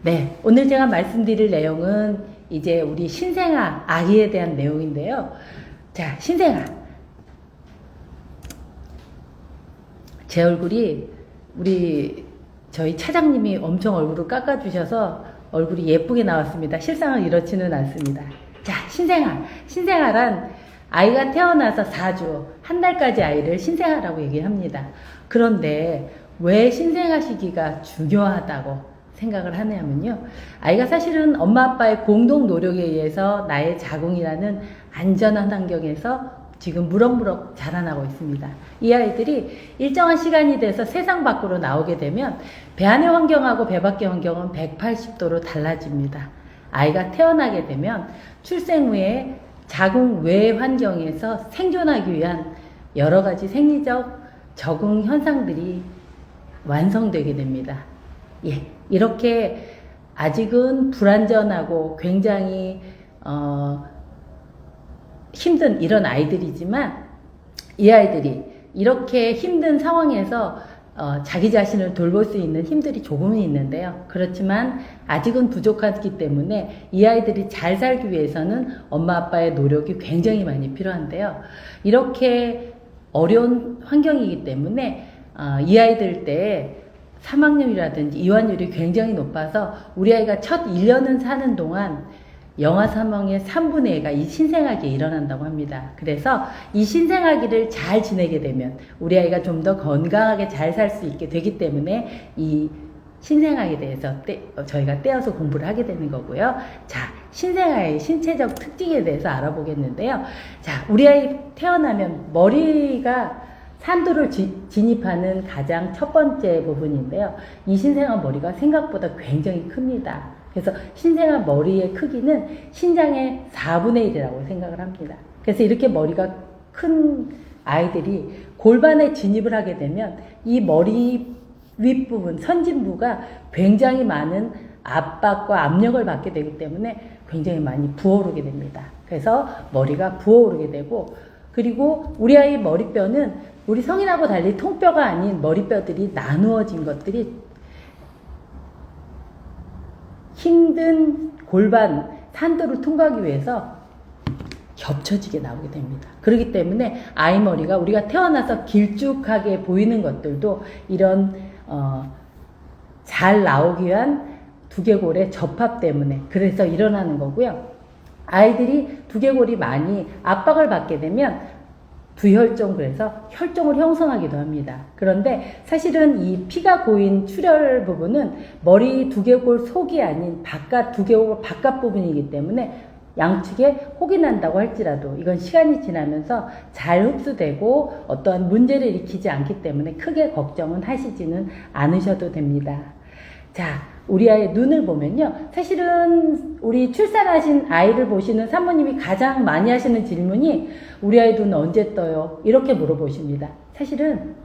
네, 오늘 제가 말씀드릴 내용은 이제 우리 신생아, 아기에 대한 내용인데요. 자, 신생아. 제 얼굴이 저희 차장님이 엄청 얼굴을 깎아주셔서 얼굴이 예쁘게 나왔습니다. 실상은 이렇지는 않습니다. 자, 신생아. 신생아란 아이가 태어나서 4주, 한 달까지 아이를 신생아라고 얘기합니다. 그런데 왜 신생아 시기가 중요하다고 생각을 하냐면요. 아이가 사실은 엄마 아빠의 공동 노력에 의해서 나의 자궁이라는 안전한 환경에서 지금 무럭무럭 자라나고 있습니다. 이 아이들이 일정한 시간이 돼서 세상 밖으로 나오게 되면 배 안의 환경하고 배 밖의 환경은 180도로 달라집니다. 아이가 태어나게 되면 출생 후에 자궁 외 환경에서 생존하기 위한 여러 가지 생리적 적응 현상들이 완성되게 됩니다. 예, 이렇게 아직은 불안전하고 굉장히 힘든 이런 아이들이지만 이 아이들이 이렇게 힘든 상황에서 자기 자신을 돌볼 수 있는 힘들이 조금은 있는데요. 그렇지만 아직은 부족하기 때문에 이 아이들이 잘 살기 위해서는 엄마 아빠의 노력이 굉장히 많이 필요한데요. 이렇게 어려운 환경이기 때문에 이 아이들 때 사망률이라든지 이완율이 굉장히 높아서 우리 아이가 첫 1년은 사는 동안 영아 사망의 3분의 2가 이 신생아기에 일어난다고 합니다. 그래서 이 신생아기를 잘 지내게 되면 우리 아이가 좀 더 건강하게 잘 살 수 있게 되기 때문에 이 신생아에 대해서 저희가 떼어서 공부를 하게 되는 거고요. 자, 신생아의 신체적 특징에 대해서 알아보겠는데요. 자, 우리 아이 태어나면 머리가 산도를 진입하는 가장 첫 번째 부분인데요. 이 신생아 머리가 생각보다 굉장히 큽니다. 그래서 신생아 머리의 크기는 신장의 4분의 1이라고 생각을 합니다. 그래서 이렇게 머리가 큰 아이들이 골반에 진입을 하게 되면 이 머리 윗부분, 선진부가 굉장히 많은 압박과 압력을 받게 되기 때문에 굉장히 많이 부어오르게 됩니다. 그래서 머리가 부어오르게 되고, 그리고 우리 아이 머리뼈는 우리 성인하고 달리 통뼈가 아닌 머리뼈들이 나누어진 것들이 힘든 골반 산도를 통과하기 위해서 겹쳐지게 나오게 됩니다. 그렇기 때문에 아이 머리가 우리가 태어나서 길쭉하게 보이는 것들도 이런 잘 나오기 위한 두개골의 접합 때문에 그래서 일어나는 거고요. 아이들이 두개골이 많이 압박을 받게 되면 부혈종, 그래서 혈종을 형성하기도 합니다. 그런데 사실은 이 피가 고인 출혈 부분은 머리 두개골 속이 아닌 두개골 바깥 부분이기 때문에 양측에 혹이 난다고 할지라도 이건 시간이 지나면서 잘 흡수되고 어떠한 문제를 일으키지 않기 때문에 크게 걱정은 하시지는 않으셔도 됩니다. 자, 우리 아이의 눈을 보면요. 사실은 우리 출산하신 아이를 보시는 산모님이 가장 많이 하시는 질문이 우리 아이 눈 언제 떠요? 이렇게 물어보십니다. 사실은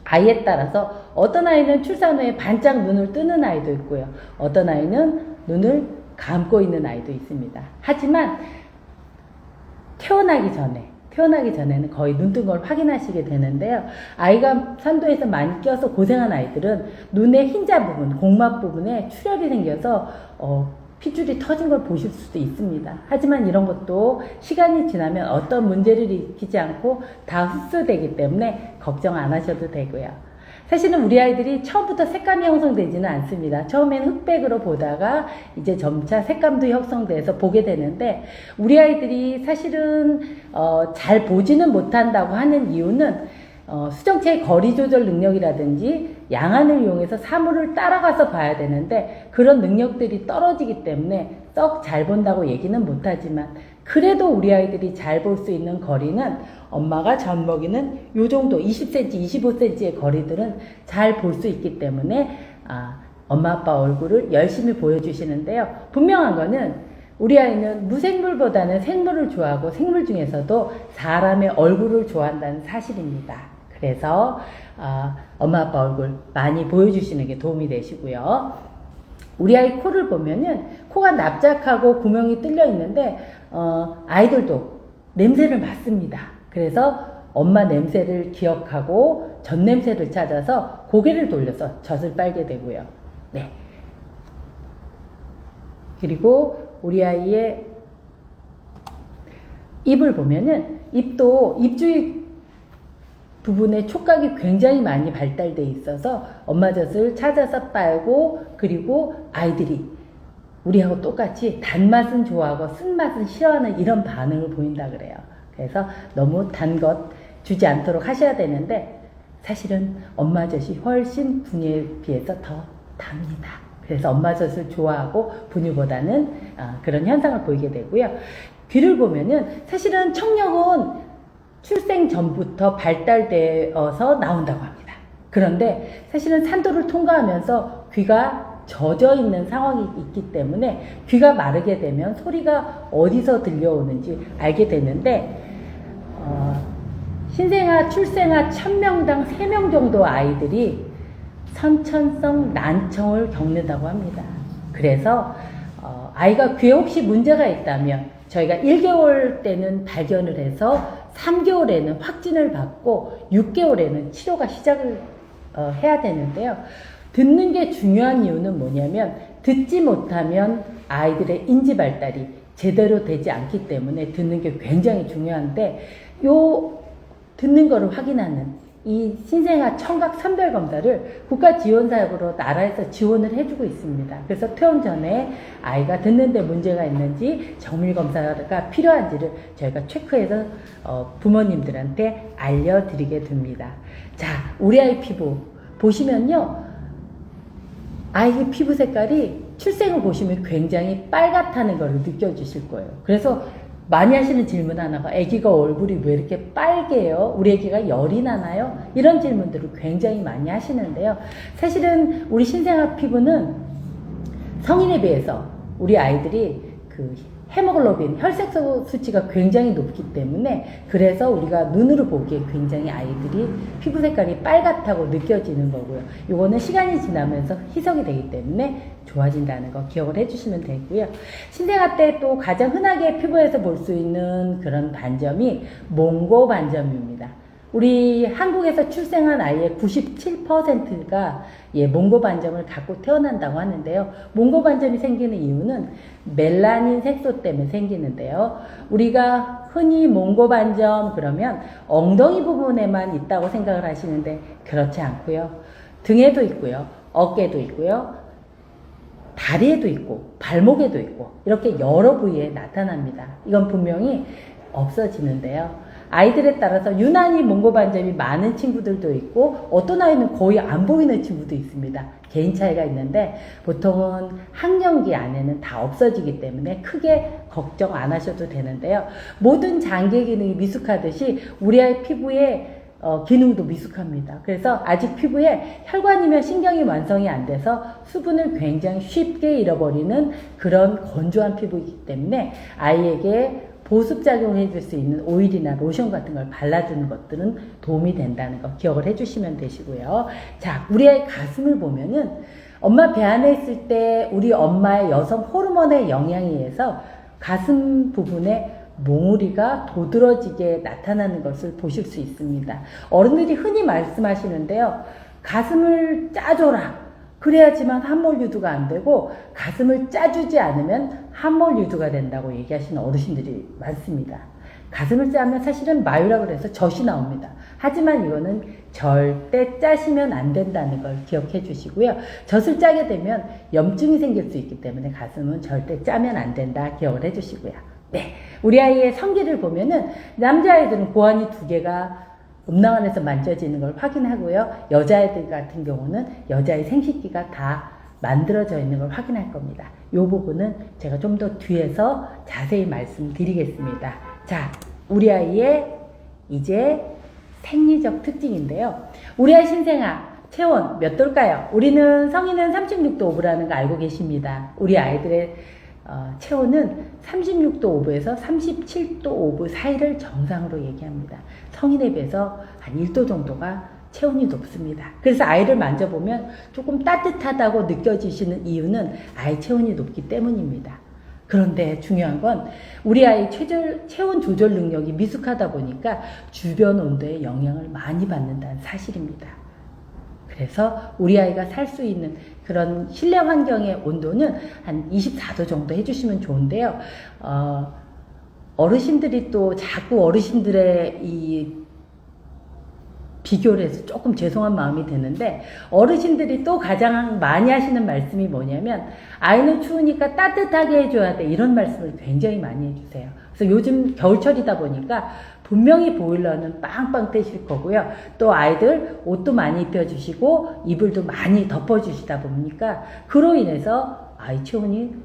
아이에 따라서 어떤 아이는 출산 후에 반짝 눈을 뜨는 아이도 있고요. 어떤 아이는 눈을 감고 있는 아이도 있습니다. 하지만 태어나기 전에는 거의 눈뜬 걸 확인하시게 되는데요. 아이가 산도에서 많이 껴서 고생한 아이들은 눈의 흰자 부분, 공막 부분에 출혈이 생겨서 핏줄이 터진 걸 보실 수도 있습니다. 하지만 이런 것도 시간이 지나면 어떤 문제를 일으키지 않고 다 흡수되기 때문에 걱정 안 하셔도 되고요. 사실은 우리 아이들이 처음부터 색감이 형성되지는 않습니다. 처음에는 흑백으로 보다가 이제 점차 색감도 형성돼서 보게 되는데, 우리 아이들이 사실은 잘 보지는 못한다고 하는 이유는 수정체의 거리 조절 능력이라든지 양안을 이용해서 사물을 따라가서 봐야 되는데 그런 능력들이 떨어지기 때문에 썩 잘 본다고 얘기는 못하지만, 그래도 우리 아이들이 잘 볼 수 있는 거리는 엄마가 젖 먹이는 요 정도 20cm, 25cm의 거리들은 잘 볼 수 있기 때문에 엄마 아빠 얼굴을 열심히 보여주시는데요. 분명한 거는 우리 아이는 무생물보다는 생물을 좋아하고 생물 중에서도 사람의 얼굴을 좋아한다는 사실입니다. 그래서 엄마 아빠 얼굴 많이 보여주시는 게 도움이 되시고요. 우리 아이 코를 보면은 코가 납작하고 구멍이 뚫려 있는데 아이들도 냄새를 맡습니다. 그래서 엄마 냄새를 기억하고 젖 냄새를 찾아서 고개를 돌려서 젖을 빨게 되고요. 네. 그리고 우리 아이의 입을 보면은 입도 입주위 부분에 촉각이 굉장히 많이 발달돼 있어서 엄마젖을 찾아서 빨고, 그리고 아이들이 우리하고 똑같이 단맛은 좋아하고 쓴맛은 싫어하는 이런 반응을 보인다 그래요. 그래서 너무 단 것 주지 않도록 하셔야 되는데, 사실은 엄마젖이 훨씬 분유에 비해서 더 답니다. 그래서 엄마젖을 좋아하고 분유보다는 그런 현상을 보이게 되고요. 귀를 보면은 사실은 청력은 출생 전부터 발달되어서 나온다고 합니다. 그런데 사실은 산도를 통과하면서 귀가 젖어 있는 상황이 있기 때문에 귀가 마르게 되면 소리가 어디서 들려오는지 알게 되는데, 신생아 출생아 1000명당 3명 정도 아이들이 선천성 난청을 겪는다고 합니다. 그래서 아이가 귀에 혹시 문제가 있다면 저희가 1개월 때는 발견을 해서 3개월에는 확진을 받고 6개월에는 치료가 시작을 해야 되는데요. 듣는 게 중요한 이유는 뭐냐면, 듣지 못하면 아이들의 인지 발달이 제대로 되지 않기 때문에 듣는 게 굉장히 중요한데, 듣는 거를 확인하는 이 신생아 청각 선별 검사를 국가지원사역으로 나라에서 지원을 해주고 있습니다. 그래서 퇴원 전에 아이가 듣는데 문제가 있는지, 정밀 검사가 필요한지를 저희가 체크해서 부모님들한테 알려드리게 됩니다. 자, 우리 아이 피부 보시면요, 아이의 피부 색깔이 출생을 보시면 굉장히 빨갛다는 걸 느껴지실 거예요. 그래서 많이 하시는 질문 하나가, 아기가 얼굴이 왜 이렇게 빨개요? 우리 아기가 열이 나나요? 이런 질문들을 굉장히 많이 하시는데요. 사실은 우리 신생아 피부는 성인에 비해서 우리 아이들이 헤모글로빈, 혈색소 수치가 굉장히 높기 때문에, 그래서 우리가 눈으로 보기에 굉장히 아이들이 피부 색깔이 빨갛다고 느껴지는 거고요. 이거는 시간이 지나면서 희석이 되기 때문에 좋아진다는 거 기억을 해주시면 되고요. 신생아 때 또 가장 흔하게 피부에서 볼 수 있는 그런 반점이 몽고 반점입니다. 우리 한국에서 출생한 아이의 97%가 몽고 반점을 갖고 태어난다고 하는데요. 몽고 반점이 생기는 이유는 멜라닌 색소 때문에 생기는데요. 우리가 흔히 몽고 반점 그러면 엉덩이 부분에만 있다고 생각을 하시는데 그렇지 않고요. 등에도 있고요. 어깨도 있고요. 다리에도 있고 발목에도 있고 이렇게 여러 부위에 나타납니다. 이건 분명히 없어지는데요. 아이들에 따라서 유난히 몽고 반점이 많은 친구들도 있고, 어떤 아이는 거의 안 보이는 친구도 있습니다. 개인 차이가 있는데, 보통은 학령기 안에는 다 없어지기 때문에 크게 걱정 안 하셔도 되는데요. 모든 장기 기능이 미숙하듯이 우리 아이 피부의 기능도 미숙합니다. 그래서 아직 피부에 혈관이며 신경이 완성이 안 돼서 수분을 굉장히 쉽게 잃어버리는 그런 건조한 피부이기 때문에 아이에게 보습작용을 해줄 수 있는 오일이나 로션 같은 걸 발라주는 것들은 도움이 된다는 거 기억을 해주시면 되시고요. 자, 우리 아이 가슴을 보면은 엄마 배 안에 있을 때 우리 엄마의 여성 호르몬의 영향에 의해서 가슴 부분에 몽우리가 도드러지게 나타나는 것을 보실 수 있습니다. 어른들이 흔히 말씀하시는데요. 가슴을 짜줘라. 그래야지만 함몰 유두가 안 되고, 가슴을 짜주지 않으면 함몰 유두가 된다고 얘기하시는 어르신들이 많습니다. 가슴을 짜면 사실은 마유라고 해서 젖이 나옵니다. 하지만 이거는 절대 짜시면 안 된다는 걸 기억해 주시고요. 젖을 짜게 되면 염증이 생길 수 있기 때문에 가슴은 절대 짜면 안 된다 기억을 해 주시고요. 네, 우리 아이의 성기를 보면은 남자아이들은 고환이 2개가 음낭 안에서 만져지는 걸 확인하고요. 여자아이들 같은 경우는 여자의 생식기가 다 만들어져 있는 걸 확인할 겁니다. 이 부분은 제가 좀 더 뒤에서 자세히 말씀드리겠습니다. 자, 우리 아이의 이제 생리적 특징인데요. 우리 아이 신생아 체온 몇 도일까요? 우리는 성인은 36도 5분라는 거 알고 계십니다. 우리 아이들의 체온은 36도 5분에서 37도 5분 사이를 정상으로 얘기합니다. 성인에 비해서 한 1도 정도가 체온이 높습니다. 그래서 아이를 만져보면 조금 따뜻하다고 느껴지시는 이유는 아이 체온이 높기 때문입니다. 그런데 중요한 건 우리 아이 체온 조절 능력이 미숙하다 보니까 주변 온도에 영향을 많이 받는다는 사실입니다. 그래서 우리 아이가 살 수 있는 그런 실내 환경의 온도는 한 24도 정도 해주시면 좋은데요. 어르신들이 또 자꾸 어르신들의 이 비교를 해서 조금 죄송한 마음이 드는데, 어르신들이 또 가장 많이 하시는 말씀이 뭐냐면 아이는 추우니까 따뜻하게 해줘야 돼, 이런 말씀을 굉장히 많이 해주세요. 그래서 요즘 겨울철이다 보니까 분명히 보일러는 빵빵 떼실 거고요. 또 아이들 옷도 많이 입혀주시고 이불도 많이 덮어주시다 보니까 그로 인해서 아이 체온이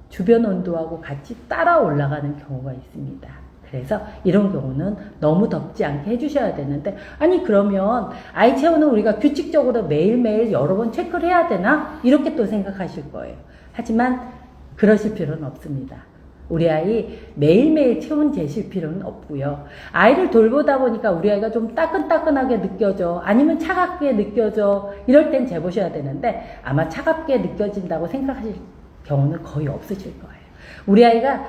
주변 온도하고 같이 따라 올라가는 경우가 있습니다. 그래서 이런 경우는 너무 덥지 않게 해주셔야 되는데, 아니 그러면 아이 체온은 우리가 규칙적으로 매일매일 여러 번 체크를 해야 되나? 이렇게 또 생각하실 거예요. 하지만 그러실 필요는 없습니다. 우리 아이 매일매일 체온 재실 필요는 없고요. 아이를 돌보다 보니까 우리 아이가 좀 따끈따끈하게 느껴져, 아니면 차갑게 느껴져, 이럴 땐 재보셔야 되는데 아마 차갑게 느껴진다고 생각하실 경우는 거의 없으실 거예요. 우리 아이가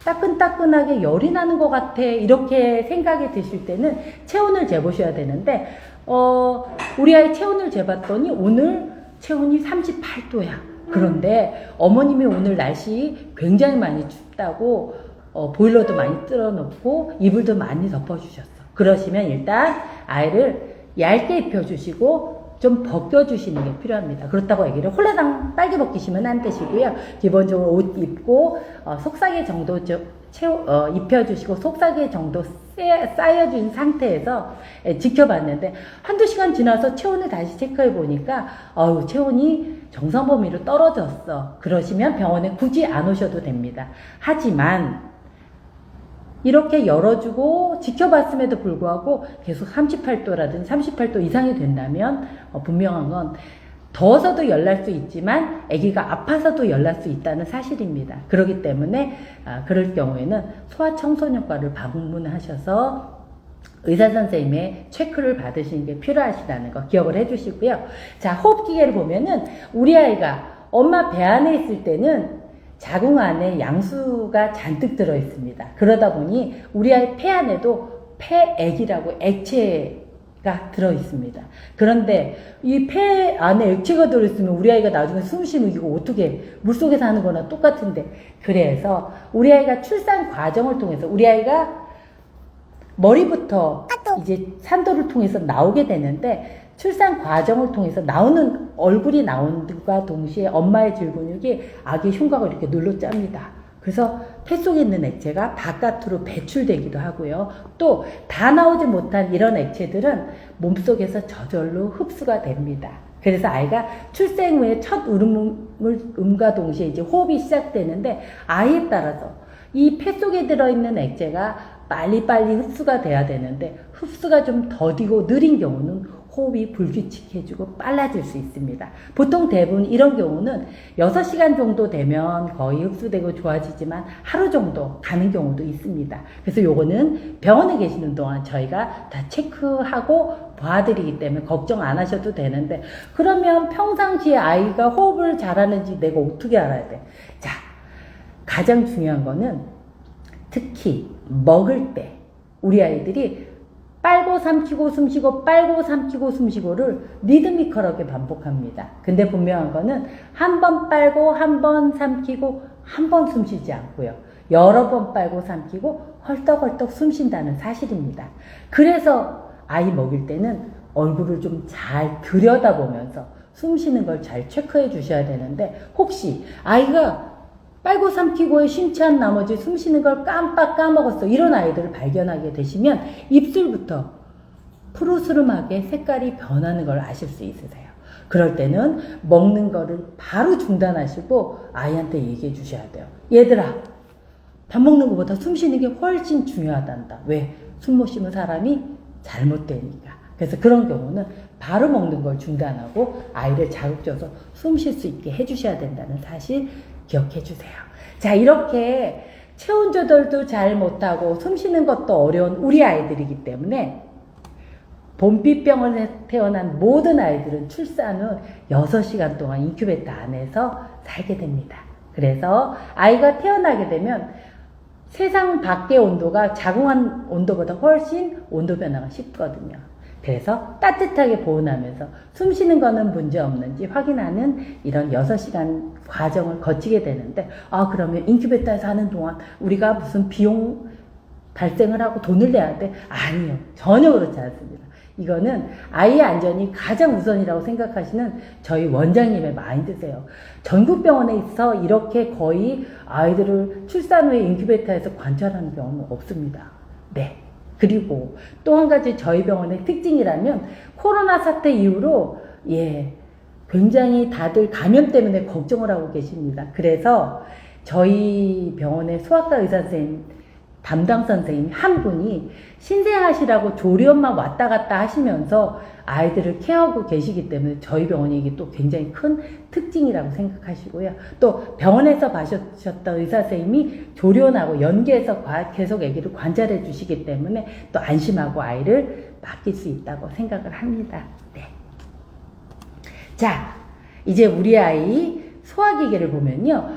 따끈따끈하게 열이 나는 것 같아, 이렇게 생각이 드실 때는 체온을 재보셔야 되는데, 우리 아이 체온을 재봤더니 오늘 체온이 38도야. 그런데 어머님이 오늘 날씨 굉장히 많이 춥다고 보일러도 많이 틀어놓고 이불도 많이 덮어주셨어. 그러시면 일단 아이를 얇게 입혀주시고 좀 벗겨주시는 게 필요합니다. 그렇다고 애기를 홀라당 빨개 벗기시면 안 되시고요. 기본적으로 옷 입고 속삭이 정도 입혀주시고 속삭이 정도 쌓여준 상태에서 지켜봤는데, 한두 시간 지나서 체온을 다시 체크해 보니까 체온이 정상 범위로 떨어졌어. 그러시면 병원에 굳이 안 오셔도 됩니다. 하지만 이렇게 열어주고 지켜봤음에도 불구하고 계속 38도라든지 38도 이상이 된다면 분명한 건 더워서도 열날 수 있지만 아기가 아파서도 열날 수 있다는 사실입니다. 그렇기 때문에 그럴 경우에는 소아청소년과를 방문하셔서 의사선생님의 체크를 받으시는 게 필요하시다는 거 기억을 해주시고요. 자, 호흡기계를 보면은 우리 아이가 엄마 배 안에 있을 때는 자궁 안에 양수가 잔뜩 들어 있습니다. 그러다 보니 우리 아이 폐 안에도 폐액이라고 액체가 들어 있습니다. 그런데 이 폐 안에 액체가 들어 있으면 우리 아이가 나중에 숨 쉬면 이거 어떻게, 물속에서 하는 거나 똑같은데, 그래서 우리 아이가 출산 과정을 통해서 우리 아이가 머리부터 이제 산도를 통해서 나오게 되는데, 출산 과정을 통해서 나오는, 얼굴이 나온과 동시에 엄마의 질근육이 아기 흉곽을 이렇게 눌러 짭니다. 그래서 폐 속에 있는 액체가 바깥으로 배출되기도 하고요. 또 다 나오지 못한 이런 액체들은 몸속에서 저절로 흡수가 됩니다. 그래서 아이가 출생 후에 첫 음과 동시에 이제 호흡이 시작되는데, 아이에 따라서 이 폐 속에 들어있는 액체가 빨리빨리 흡수가 돼야 되는데 흡수가 좀 더디고 느린 경우는 호흡이 불규칙해지고 빨라질 수 있습니다. 보통 대부분 이런 경우는 6시간 정도 되면 거의 흡수되고 좋아지지만 하루 정도 가는 경우도 있습니다. 그래서 요거는 병원에 계시는 동안 저희가 다 체크하고 봐드리기 때문에 걱정 안 하셔도 되는데, 그러면 평상시에 아이가 호흡을 잘하는지 내가 어떻게 알아야 돼? 자, 가장 중요한 거는 특히 먹을 때 우리 아이들이 빨고 삼키고 숨쉬고 빨고 삼키고 숨쉬고를 리드미컬하게 반복합니다. 근데 분명한 거는 한 번 빨고 한 번 삼키고 한 번 숨쉬지 않고요. 여러 번 빨고 삼키고 헐떡헐떡 숨쉰다는 사실입니다. 그래서 아이 먹일 때는 얼굴을 좀 잘 들여다보면서 숨쉬는 걸 잘 체크해 주셔야 되는데, 혹시 아이가 빨고 삼키고에 심취한 나머지 숨쉬는 걸 깜빡 까먹었어, 이런 아이들을 발견하게 되시면 입술부터 푸르스름하게 색깔이 변하는 걸 아실 수 있으세요. 그럴 때는 먹는 거를 바로 중단하시고 아이한테 얘기해 주셔야 돼요. 얘들아, 밥 먹는 것보다 숨쉬는 게 훨씬 중요하단다. 왜? 숨 못 쉬는 사람이 잘못되니까. 그래서 그런 경우는 바로 먹는 걸 중단하고 아이를 자극줘서 숨 쉴 수 있게 해주셔야 된다는 사실 기억해 주세요. 자, 이렇게 체온 조절도 잘 못하고 숨 쉬는 것도 어려운 우리 아이들이기 때문에 봄비병을 태어난 모든 아이들은 출산 후 6시간 동안 인큐베이터 안에서 살게 됩니다. 그래서 아이가 태어나게 되면 세상 밖의 온도가 자궁 안 온도보다 훨씬 온도 변화가 쉽거든요. 그래서 따뜻하게 보온하면서 숨 쉬는 거는 문제 없는지 확인하는 이런 6시간 과정을 거치게 되는데, 그러면 인큐베이터에서 하는 동안 우리가 무슨 비용 발생을 하고 돈을 내야 돼? 아니요. 전혀 그렇지 않습니다. 이거는 아이의 안전이 가장 우선이라고 생각하시는 저희 원장님의 마인드세요. 전국 병원에서 이렇게 거의 아이들을 출산 후에 인큐베이터에서 관찰하는 경우는 없습니다. 네. 그리고 또 한 가지 저희 병원의 특징이라면 코로나 사태 이후로 굉장히 다들 감염 때문에 걱정을 하고 계십니다. 그래서 저희 병원의 소아과 의사 선생님 담당 선생님 한 분이 신생아시라고 조리원만 왔다 갔다 하시면서 아이들을 케어하고 계시기 때문에 저희 병원이 이게 또 굉장히 큰 특징이라고 생각하시고요. 또 병원에서 봐주셨던 의사 선생님이 조리원하고 연계해서 계속 아기를 관찰해 주시기 때문에 또 안심하고 아이를 맡길 수 있다고 생각을 합니다. 네. 자, 이제 우리 아이 소화기계를 보면요.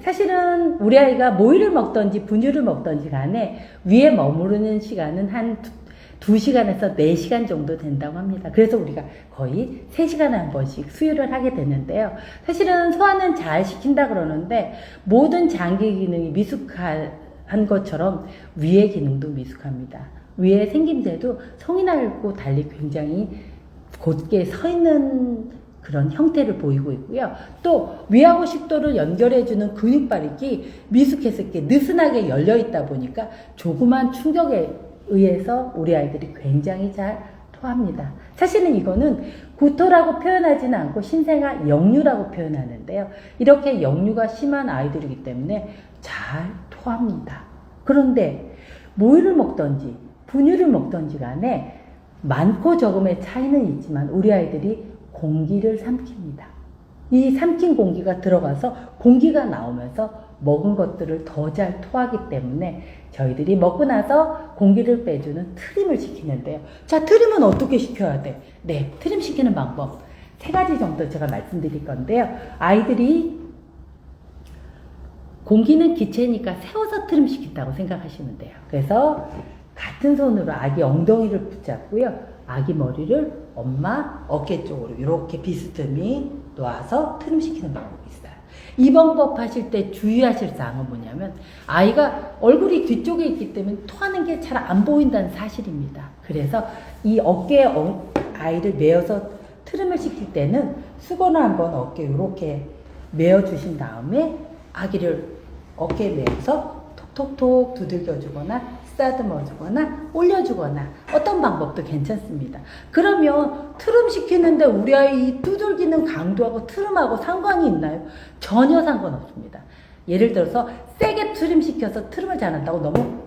사실은 우리 아이가 모유를 먹던지 분유를 먹던지 간에 위에 머무르는 시간은 한 2시간에서 4시간 정도 된다고 합니다. 그래서 우리가 거의 3시간에 한 번씩 수유를 하게 되는데요. 사실은 소화는 잘 시킨다 그러는데 모든 장기 기능이 미숙한 것처럼 위의 기능도 미숙합니다. 위의 생김새도 성인하고 달리 굉장히 곧게 서 있는 그런 형태를 보이고 있고요. 또 위하고 식도를 연결해주는 근육발육이 미숙해서 이렇게 느슨하게 열려있다 보니까 조그만 충격에 의해서 우리 아이들이 굉장히 잘 토합니다. 사실은 이거는 구토라고 표현하지는 않고 신생아 역류라고 표현하는데요. 이렇게 역류가 심한 아이들이기 때문에 잘 토합니다. 그런데 모유를 먹던지 분유를 먹던지 간에 많고 적음의 차이는 있지만 우리 아이들이 공기를 삼킵니다. 이 삼킨 공기가 들어가서 공기가 나오면서 먹은 것들을 더 잘 토하기 때문에 저희들이 먹고 나서 공기를 빼주는 트림을 시키는데요. 자, 트림은 어떻게 시켜야 돼? 네, 트림 시키는 방법 3가지 정도 제가 말씀드릴 건데요. 아이들이 공기는 기체니까 세워서 트림 시킨다고 생각하시면 돼요. 그래서 같은 손으로 아기 엉덩이를 붙잡고요. 아기 머리를 엄마 어깨 쪽으로 이렇게 비스듬히 놓아서 트림시키는 방법이 있어요. 이 방법 하실 때 주의하실 사항은 뭐냐면 아이가 얼굴이 뒤쪽에 있기 때문에 토하는 게 잘 안 보인다는 사실입니다. 그래서 이 어깨에 아이를 메어서 트림을 시킬 때는 수건을 한번 어깨에 이렇게 메어주신 다음에 아기를 어깨에 메어서 톡톡톡 두들겨주거나 쓰다듬어주거나 올려주거나 어떤 방법도 괜찮습니다. 그러면 트림 시키는데 우리 아이 두들기는 강도하고 트림하고 상관이 있나요? 전혀 상관없습니다. 예를 들어서 세게 트림 시켜서 트림을 잘한다고 너무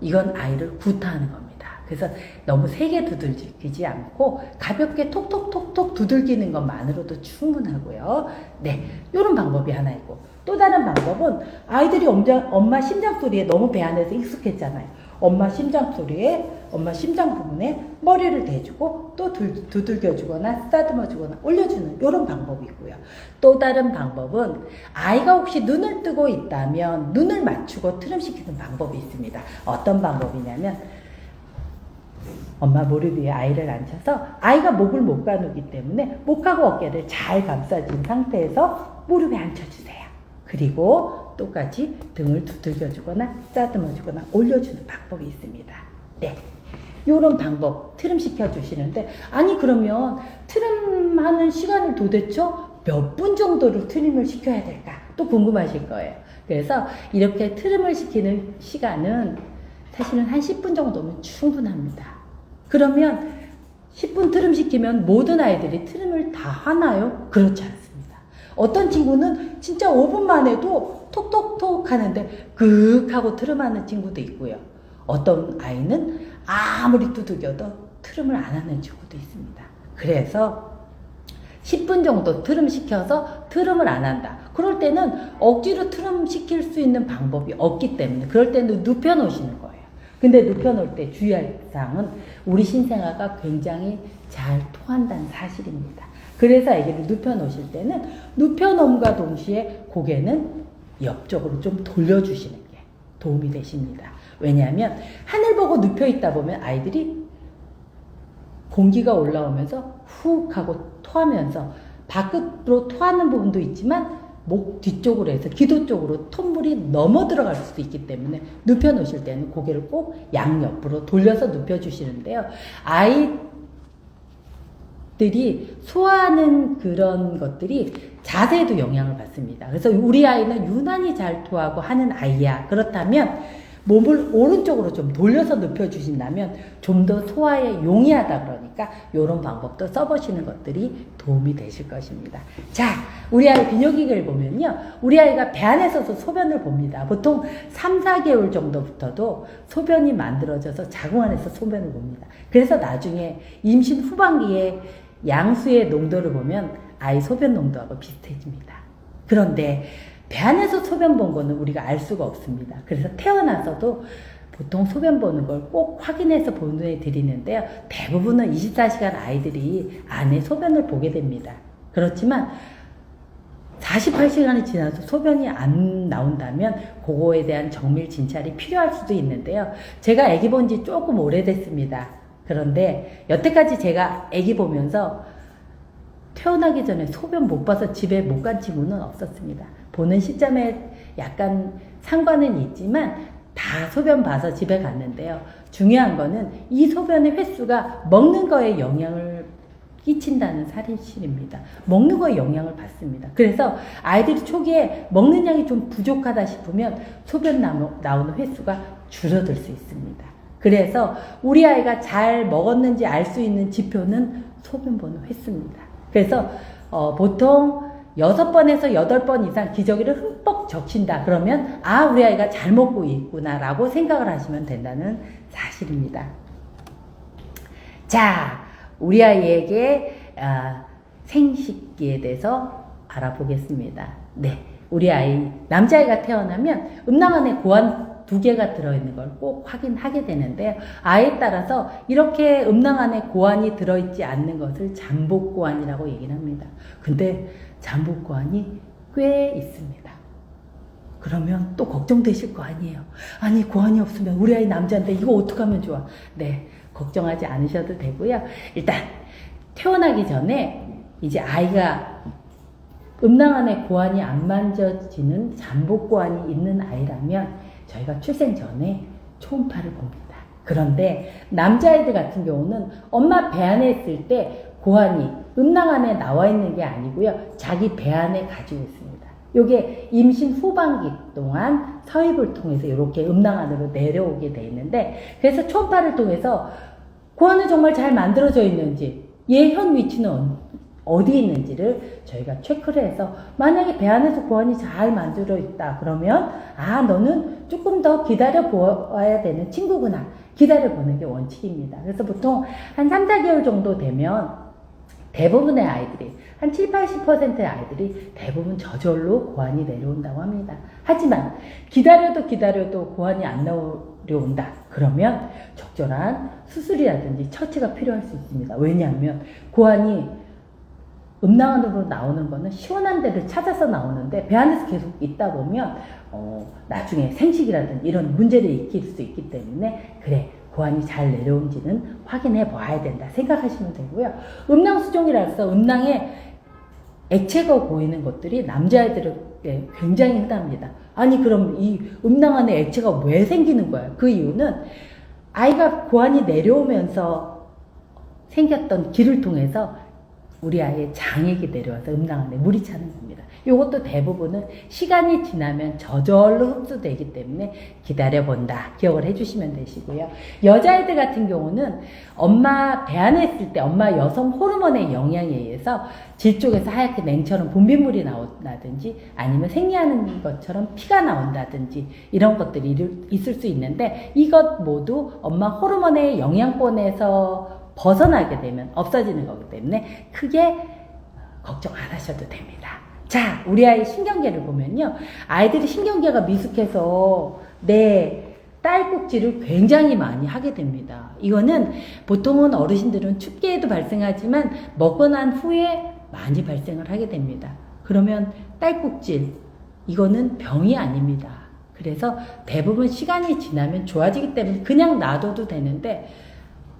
이건 아이를 구타하는 겁니다. 그래서 너무 세게 두들기지 않고 가볍게 톡톡톡톡 두들기는 것만으로도 충분하고요. 네, 이런 방법이 하나 있고 또 다른 방법은 아이들이 엄마 심장 소리에 너무 배 안에서 익숙했잖아요. 엄마 심장 소리에 엄마 심장 부분에 머리를 대주고 또 두들겨주거나 쓰다듬어주거나 올려주는 이런 방법이 있고요. 또 다른 방법은 아이가 혹시 눈을 뜨고 있다면 눈을 맞추고 트림시키는 방법이 있습니다. 어떤 방법이냐면 엄마 무릎 위에 아이를 앉혀서 아이가 목을 못 가누기 때문에 목하고 어깨를 잘 감싸준 상태에서 무릎에 앉혀주세요. 그리고 똑같이 등을 두들겨주거나 쓰다듬어주거나 올려주는 방법이 있습니다. 네, 이런 방법 트림 시켜주시는데 아니 그러면 트림하는 시간을 도대체 몇 분 정도를 트림을 시켜야 될까 또 궁금하실 거예요. 그래서 이렇게 트림을 시키는 시간은 사실은 한 10분 정도면 충분합니다. 그러면 10분 트림 시키면 모든 아이들이 트림을 다 하나요? 그렇지 않습니다. 어떤 친구는 진짜 5분만 해도 톡톡톡 하는데 극 하고 트림하는 친구도 있고요. 어떤 아이는 아무리 두들겨도 트림을 안 하는 친구도 있습니다. 그래서 10분 정도 트림 시켜서 트림을 안 한다. 그럴 때는 억지로 트림 시킬 수 있는 방법이 없기 때문에 그럴 때는 눕혀 놓으시는 거예요. 근데 눕혀놓을 때 주의할 사항은 우리 신생아가 굉장히 잘 토한다는 사실입니다. 그래서 아기를 눕혀놓으실 때는 눕혀놓음과 동시에 고개는 옆쪽으로 좀 돌려주시는 게 도움이 되십니다. 왜냐하면 하늘 보고 눕혀있다 보면 아이들이 공기가 올라오면서 훅 하고 토하면서 밖으로 토하는 부분도 있지만 목 뒤쪽으로 해서 기도 쪽으로 콧물이 넘어 들어갈 수도 있기 때문에 눕혀 놓으실 때는 고개를 꼭 양옆으로 돌려서 눕혀 주시는데요. 아이들이 소화하는 그런 것들이 자세에도 영향을 받습니다. 그래서 우리 아이는 유난히 잘 토하고 하는 아이야. 그렇다면 몸을 오른쪽으로 좀 돌려서 눕혀주신다면 좀 더 소화에 용이하다 그러니까 이런 방법도 써보시는 것들이 도움이 되실 것입니다. 자, 우리 아이 비뇨기계를 보면요. 우리 아이가 배 안에서도 소변을 봅니다. 보통 3, 4개월 정도부터도 소변이 만들어져서 자궁 안에서 소변을 봅니다. 그래서 나중에 임신 후반기에 양수의 농도를 보면 아이 소변 농도하고 비슷해집니다. 그런데 배 안에서 소변 본 거는 우리가 알 수가 없습니다. 그래서 태어나서도 보통 소변 보는 걸 꼭 확인해서 보내드리는데요. 대부분은 24시간 아이들이 안에 소변을 보게 됩니다. 그렇지만 48시간이 지나서 소변이 안 나온다면 그거에 대한 정밀 진찰이 필요할 수도 있는데요. 제가 아기 본 지 조금 오래됐습니다. 그런데 여태까지 제가 아기 보면서 태어나기 전에 소변 못 봐서 집에 못 간 친구는 없었습니다. 보는 시점에 약간 상관은 있지만 다 소변 봐서 집에 갔는데요. 중요한 거는 이 소변의 횟수가 먹는 거에 영향을 끼친다는 사실입니다. 먹는 거에 영향을 받습니다. 그래서 아이들이 초기에 먹는 양이 좀 부족하다 싶으면 소변 나오는 횟수가 줄어들 수 있습니다. 그래서 우리 아이가 잘 먹었는지 알 수 있는 지표는 소변 보는 횟수입니다. 그래서 보통 6번에서 8번 이상 기저귀를 흠뻑 적신다. 그러면 아, 우리 아이가 잘 먹고 있구나 라고 생각을 하시면 된다는 사실입니다. 자, 우리 아이에게 생식기에 대해서 알아보겠습니다. 네, 우리 아이 남자아이가 태어나면 음낭 안에 고환 2개가 들어있는 걸 꼭 확인하게 되는데요. 아이에 따라서 이렇게 음낭 안에 고환이 들어있지 않는 것을 잠복고환이라고 얘기를 합니다. 근데 잠복고환이 꽤 있습니다. 그러면 또 걱정되실 거 아니에요. 아니, 고환이 없으면 우리 아이 남자인데 이거 어떡하면 좋아. 네, 걱정하지 않으셔도 되고요. 일단 태어나기 전에 이제 아이가 음낭 안에 고환이 안 만져지는 잠복고환이 있는 아이라면 저희가 출생 전에 초음파를 봅니다. 그런데 남자아이들 같은 경우는 엄마 배 안에 있을 때 고환이 음낭 안에 나와 있는 게 아니고요. 자기 배 안에 가지고 있습니다. 요게 임신 후반기 동안 서입을 통해서 이렇게 음낭 안으로 내려오게 돼 있는데, 그래서 초음파를 통해서 고환은 정말 잘 만들어져 있는지, 얘 현 위치는 어디 있는지를 저희가 체크를 해서 만약에 배 안에서 고환이 잘 만들어 있다 그러면 아, 너는 조금 더 기다려 보아야 되는 친구구나. 기다려 보는 게 원칙입니다. 그래서 보통 한 3, 4개월 정도 되면 대부분의 아이들이 한 7, 80%의 아이들이 대부분 저절로 고환이 내려온다고 합니다. 하지만 기다려도 고환이 안 내려온다. 그러면 적절한 수술이라든지 처치가 필요할 수 있습니다. 왜냐하면 고환이 음낭 안으로 나오는 거는 시원한 데를 찾아서 나오는데 배 안에서 계속 있다 보면 나중에 생식이라든지 이런 문제를 일으킬 수 있기 때문에 그래, 고환이 잘 내려온지는 확인해 봐야 된다 생각하시면 되고요. 음낭 수종이라서 음낭에 액체가 보이는 것들이 남자애들에게 굉장히 흔합니다. 아니, 그럼 이 음낭 안에 액체가 왜 생기는 거야? 그 이유는 아이가 고환이 내려오면서 생겼던 길을 통해서 우리 아이의 장액이 내려와서 음낭 안에 물이 차는 겁니다. 이것도 대부분은 시간이 지나면 저절로 흡수되기 때문에 기다려본다. 기억을 해주시면 되시고요. 여자애들 같은 경우는 엄마 배 안에 있을 때 엄마 여성 호르몬의 영향에 의해서 질 쪽에서 하얗게 냉처럼 분비물이 나온다든지 아니면 생리하는 것처럼 피가 나온다든지 이런 것들이 있을 수 있는데 이것 모두 엄마 호르몬의 영향권에서 벗어나게 되면 없어지는 거기 때문에 크게 걱정 안 하셔도 됩니다. 자, 우리 아이 신경계를 보면요. 아이들이 신경계가 미숙해서 내 딸꾹질을 굉장히 많이 하게 됩니다. 이거는 보통은 어르신들은 춥기에도 발생하지만 먹고 난 후에 많이 발생을 하게 됩니다. 그러면 딸꾹질, 이거는 병이 아닙니다. 그래서 대부분 시간이 지나면 좋아지기 때문에 그냥 놔둬도 되는데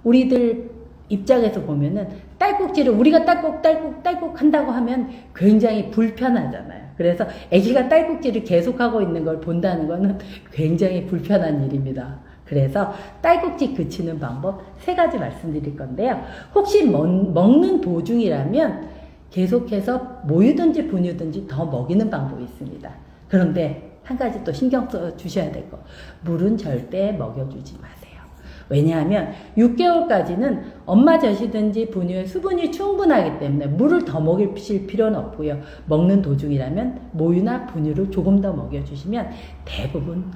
우리들 입장에서 보면은 딸꾹질을 우리가 딸꾹 한다고 하면 굉장히 불편하잖아요. 그래서 아기가 딸꾹질을 계속하고 있는 걸 본다는 거는 굉장히 불편한 일입니다. 그래서 딸꾹질 그치는 방법 3가지 말씀드릴 건데요. 혹시 먹는 도중이라면 계속해서 모유든지 분유든지 더 먹이는 방법이 있습니다. 그런데 한 가지 또 신경 써 주셔야 될 거, 물은 절대 먹여주지 마세요. 왜냐하면 6개월까지는 엄마 젖이든지 분유에 수분이 충분하기 때문에 물을 더 먹이실 필요는 없고요. 먹는 도중이라면 모유나 분유를 조금 더 먹여주시면 대부분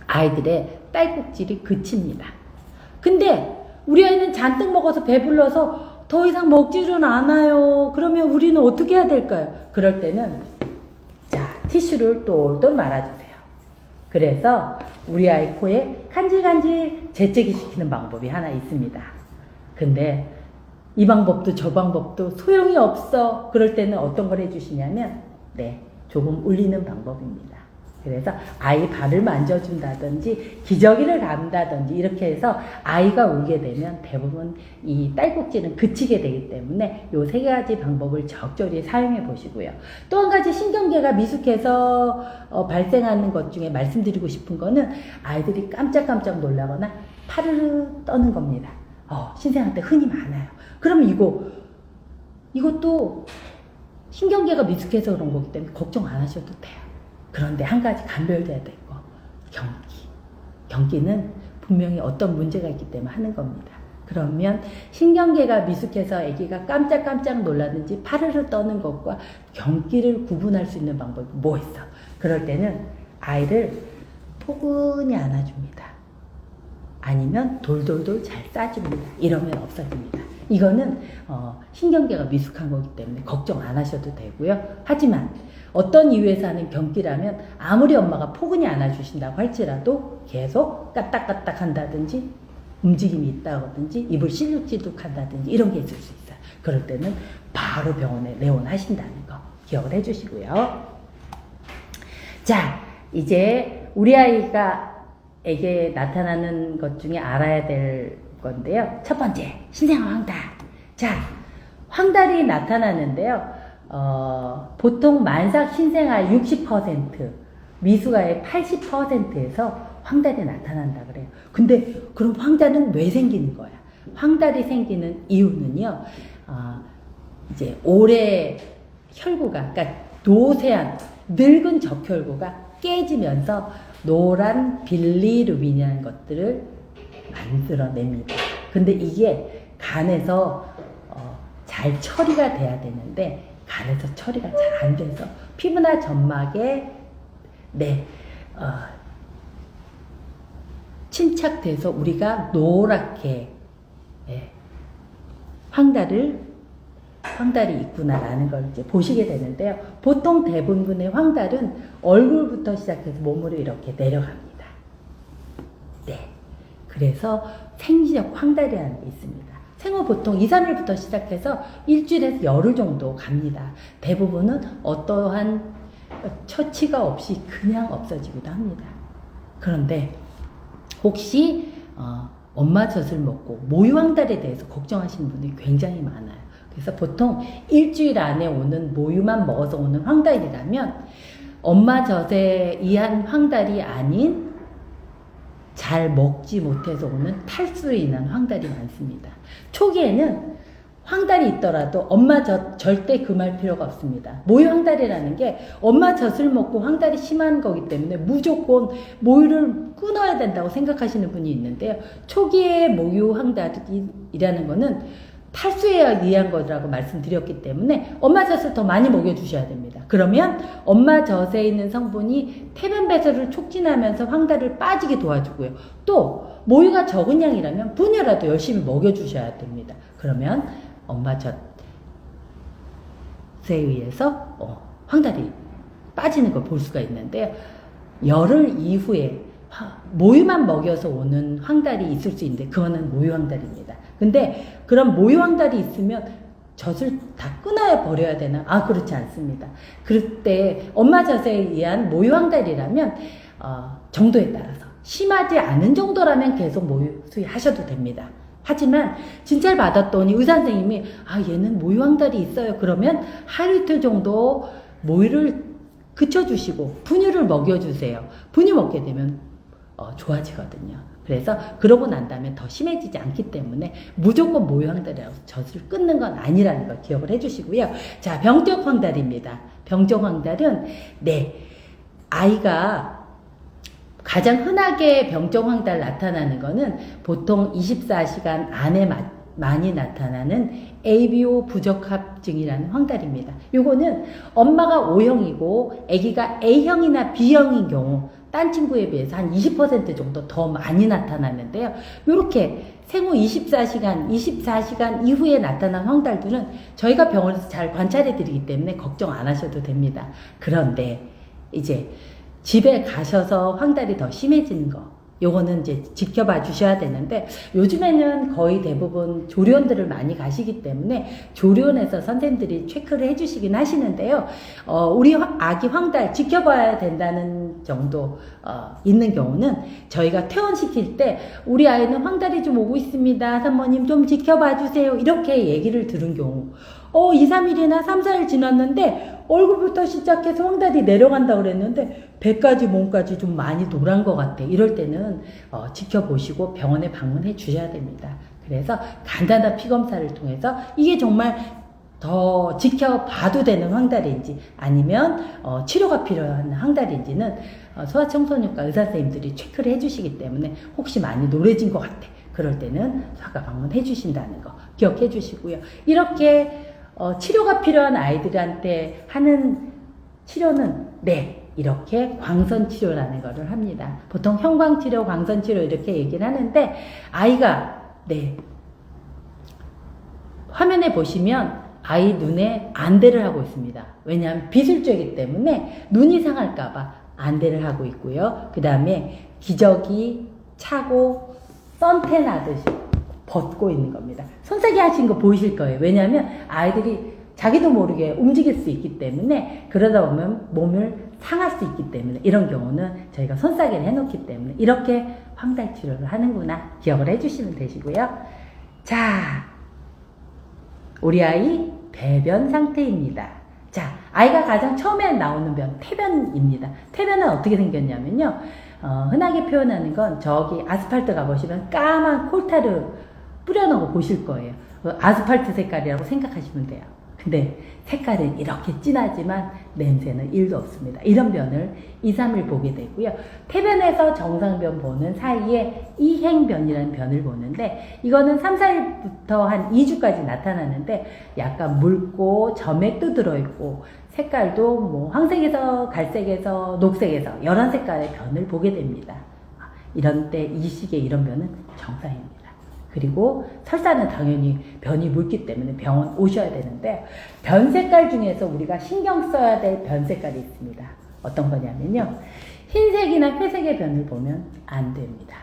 아이들의 딸꾹질이 그칩니다. 근데 우리 아이는 잔뜩 먹어서 배불러서 더 이상 먹지는 않아요. 그러면 우리는 어떻게 해야 될까요? 그럴 때는 자, 티슈를 똘똘 말아주세요. 그래서 우리 아이 코에 간질간질 재채기 시키는 방법이 하나 있습니다. 근데 이 방법도 저 방법도 소용이 없어. 그럴 때는 어떤 걸 해주시냐면 조금 울리는 방법입니다. 그래서 아이 발을 만져준다든지 기저귀를 감다든지 이렇게 해서 아이가 울게 되면 대부분 이 딸꾹질은 그치게 되기 때문에 요 3가지 방법을 적절히 사용해 보시고요. 또 한 가지 신경계가 미숙해서 발생하는 것 중에 말씀드리고 싶은 거는 아이들이 깜짝깜짝 놀라거나 파르르 떠는 겁니다. 신생한테 흔히 많아요. 그러면 이것도 신경계가 미숙해서 그런 거기 때문에 걱정 안 하셔도 돼요. 그런데 한 가지 감별돼야 될 거, 경기. 경기는 분명히 어떤 문제가 있기 때문에 하는 겁니다. 그러면 신경계가 미숙해서 아기가 깜짝깜짝 놀라든지 파르르 떠는 것과 경기를 구분할 수 있는 방법이 뭐 있어? 그럴 때는 아이를 포근히 안아줍니다. 아니면 돌돌돌 잘 싸줍니다. 이러면 없어집니다. 이거는 신경계가 미숙한 거기 때문에 걱정 안 하셔도 되고요. 하지만 어떤 이유에서 하는 경기라면 아무리 엄마가 포근히 안아주신다고 할지라도 계속 까딱까딱 한다든지 움직임이 있다든지 입을 실룩실룩 한다든지 이런 게 있을 수 있어요. 그럴 때는 바로 병원에 내원하신다는 거 기억을 해주시고요. 자, 이제 우리 아이에게 나타나는 것 중에 알아야 될 건데요. 첫 번째, 신생아 황달. 자, 황달이 나타나는데요. 보통 만삭 신생아의 60%, 미숙아의 80%에서 황달이 나타난다 그래요. 근데 그럼 황달은 왜 생기는 거야? 황달이 생기는 이유는요, 이제 오래 혈구가, 그러니까 노쇠한 늙은 적혈구가 깨지면서 노란 빌리루빈이라는 것들을 만들어냅니다. 근데 이게 간에서 잘 처리가 돼야 되는데 간에서 처리가 잘 안 돼서 피부나 점막에 침착돼서 우리가 노랗게 황달이 있구나라는 걸 이제 보시게 되는데요. 보통 대부분의 황달은 얼굴부터 시작해서 몸으로 이렇게 내려갑니다. 그래서 생리적 황달이라는 게 있습니다. 생후 보통 2, 3일부터 시작해서 일주일에서 열흘 정도 갑니다. 대부분은 어떠한 처치가 없이 그냥 없어지기도 합니다. 그런데 혹시 엄마 젖을 먹고 모유황달에 대해서 걱정하시는 분들이 굉장히 많아요. 그래서 보통 일주일 안에 오는 모유만 먹어서 오는 황달이라면 엄마 젖에 의한 황달이 아닌 잘 먹지 못해서 오는 탈수로 인한 황달이 많습니다. 초기에는 황달이 있더라도 엄마 젖 절대 금할 필요가 없습니다. 모유 황달이라는 게 엄마 젖을 먹고 황달이 심한 거기 때문에 무조건 모유를 끊어야 된다고 생각하시는 분이 있는데요. 초기에 모유 황달이라는 거는 탈수에 의한 거라고 말씀드렸기 때문에 엄마 젖을 더 많이 먹여주셔야 됩니다. 그러면 엄마 젖에 있는 성분이 태변 배설을 촉진하면서 황달을 빠지게 도와주고요. 또 모유가 적은 양이라면 분유라도 열심히 먹여주셔야 됩니다. 그러면 엄마 젖에 의해서 황달이 빠지는 걸 볼 수가 있는데요. 열흘 이후에 모유만 먹여서 오는 황달이 있을 수 있는데 그거는 모유 황달입니다. 근데 그런 모유 황달이 있으면 젖을 다 끊어야 버려야 되나? 그렇지 않습니다. 그럴 때 엄마 젖에 의한 모유 황달이라면 정도에 따라서 심하지 않은 정도라면 계속 모유 수유하셔도 됩니다. 하지만 진찰 받았더니 의사 선생님이 얘는 모유황달이 있어요. 그러면 하루 이틀 정도 모유를 그쳐주시고 분유를 먹여주세요. 분유 먹게 되면 좋아지거든요. 그래서 그러고 난 다음에 더 심해지지 않기 때문에 무조건 모유황달이라고 젖을 끊는 건 아니라는 걸 기억을 해주시고요. 자, 병적 황달입니다. 병적 황달은 아이가 가장 흔하게 병적 황달 나타나는 거는 보통 24시간 안에 많이 나타나는 ABO 부적합증이라는 황달입니다. 요거는 엄마가 O형이고 아기가 A형이나 B형인 경우 딴 친구에 비해서 한 20% 정도 더 많이 나타나는데요. 이렇게 생후 24시간 이후에 나타난 황달들은 저희가 병원에서 잘 관찰해 드리기 때문에 걱정 안 하셔도 됩니다. 그런데 이제 집에 가셔서 황달이 더 심해지는 거, 요거는 이제 지켜봐 주셔야 되는데, 요즘에는 거의 대부분 조리원들을 많이 가시기 때문에 조리원에서 선생님들이 체크를 해주시긴 하시는데요. 우리 아기 황달 지켜봐야 된다는 정도 있는 경우는 저희가 퇴원시킬 때 우리 아이는 황달이 좀 오고 있습니다. 산모님 좀 지켜봐 주세요. 이렇게 얘기를 들은 경우 2, 3일이나 3, 4일 지났는데 얼굴부터 시작해서 황달이 내려간다고 그랬는데 배까지 몸까지 좀 많이 노란 것 같아. 이럴 때는 지켜보시고 병원에 방문해 주셔야 됩니다. 그래서 간단한 피검사를 통해서 이게 정말 더 지켜봐도 되는 황달인지 아니면 치료가 필요한 황달인지는 소아청소년과 의사선생님들이 체크를 해주시기 때문에 혹시 많이 노래진 것 같아. 그럴 때는 소아과 방문해 주신다는 거 기억해 주시고요. 이렇게 치료가 필요한 아이들한테 하는 치료는 이렇게 광선치료라는 것을 합니다. 보통 형광치료, 광선치료 이렇게 얘기를 하는데 아이가 화면에 보시면 아이 눈에 안대를 하고 있습니다. 왜냐하면 빛을 쬐기 때문에 눈이 상할까봐 안대를 하고 있고요. 그 다음에 기저귀 차고 선탠 하듯이 벗고 있는 겁니다. 손세게 하신 거 보이실 거예요. 왜냐하면 아이들이 자기도 모르게 움직일 수 있기 때문에 그러다 보면 몸을 상할 수 있기 때문에 이런 경우는 저희가 손싸개를 해놓기 때문에 이렇게 황달 치료를 하는구나 기억을 해주시면 되시고요. 자, 우리 아이 배변 상태입니다. 자, 아이가 가장 처음에 나오는 변 태변입니다. 태변은 어떻게 생겼냐면요. 흔하게 표현하는 건 저기 아스팔트 가보시면 까만 콜타르 뿌려놓은 거 보실 거예요. 아스팔트 색깔이라고 생각하시면 돼요. 근데 색깔은 이렇게 진하지만 냄새는 1도 없습니다. 이런 변을 2, 3일 보게 되고요. 태변에서 정상변 보는 사이에 이행변이라는 변을 보는데 이거는 3, 4일부터 한 2주까지 나타나는데 약간 묽고 점액도 들어있고 색깔도 뭐 황색에서 갈색에서 녹색에서 여러 색깔의 변을 보게 됩니다. 이런 때 이 시기에 이런 변은 정상입니다. 그리고 설사는 당연히 변이 묽기 때문에 병원 오셔야 되는데 변 색깔 중에서 우리가 신경 써야 될 변 색깔이 있습니다. 어떤 거냐면요. 흰색이나 회색의 변을 보면 안 됩니다.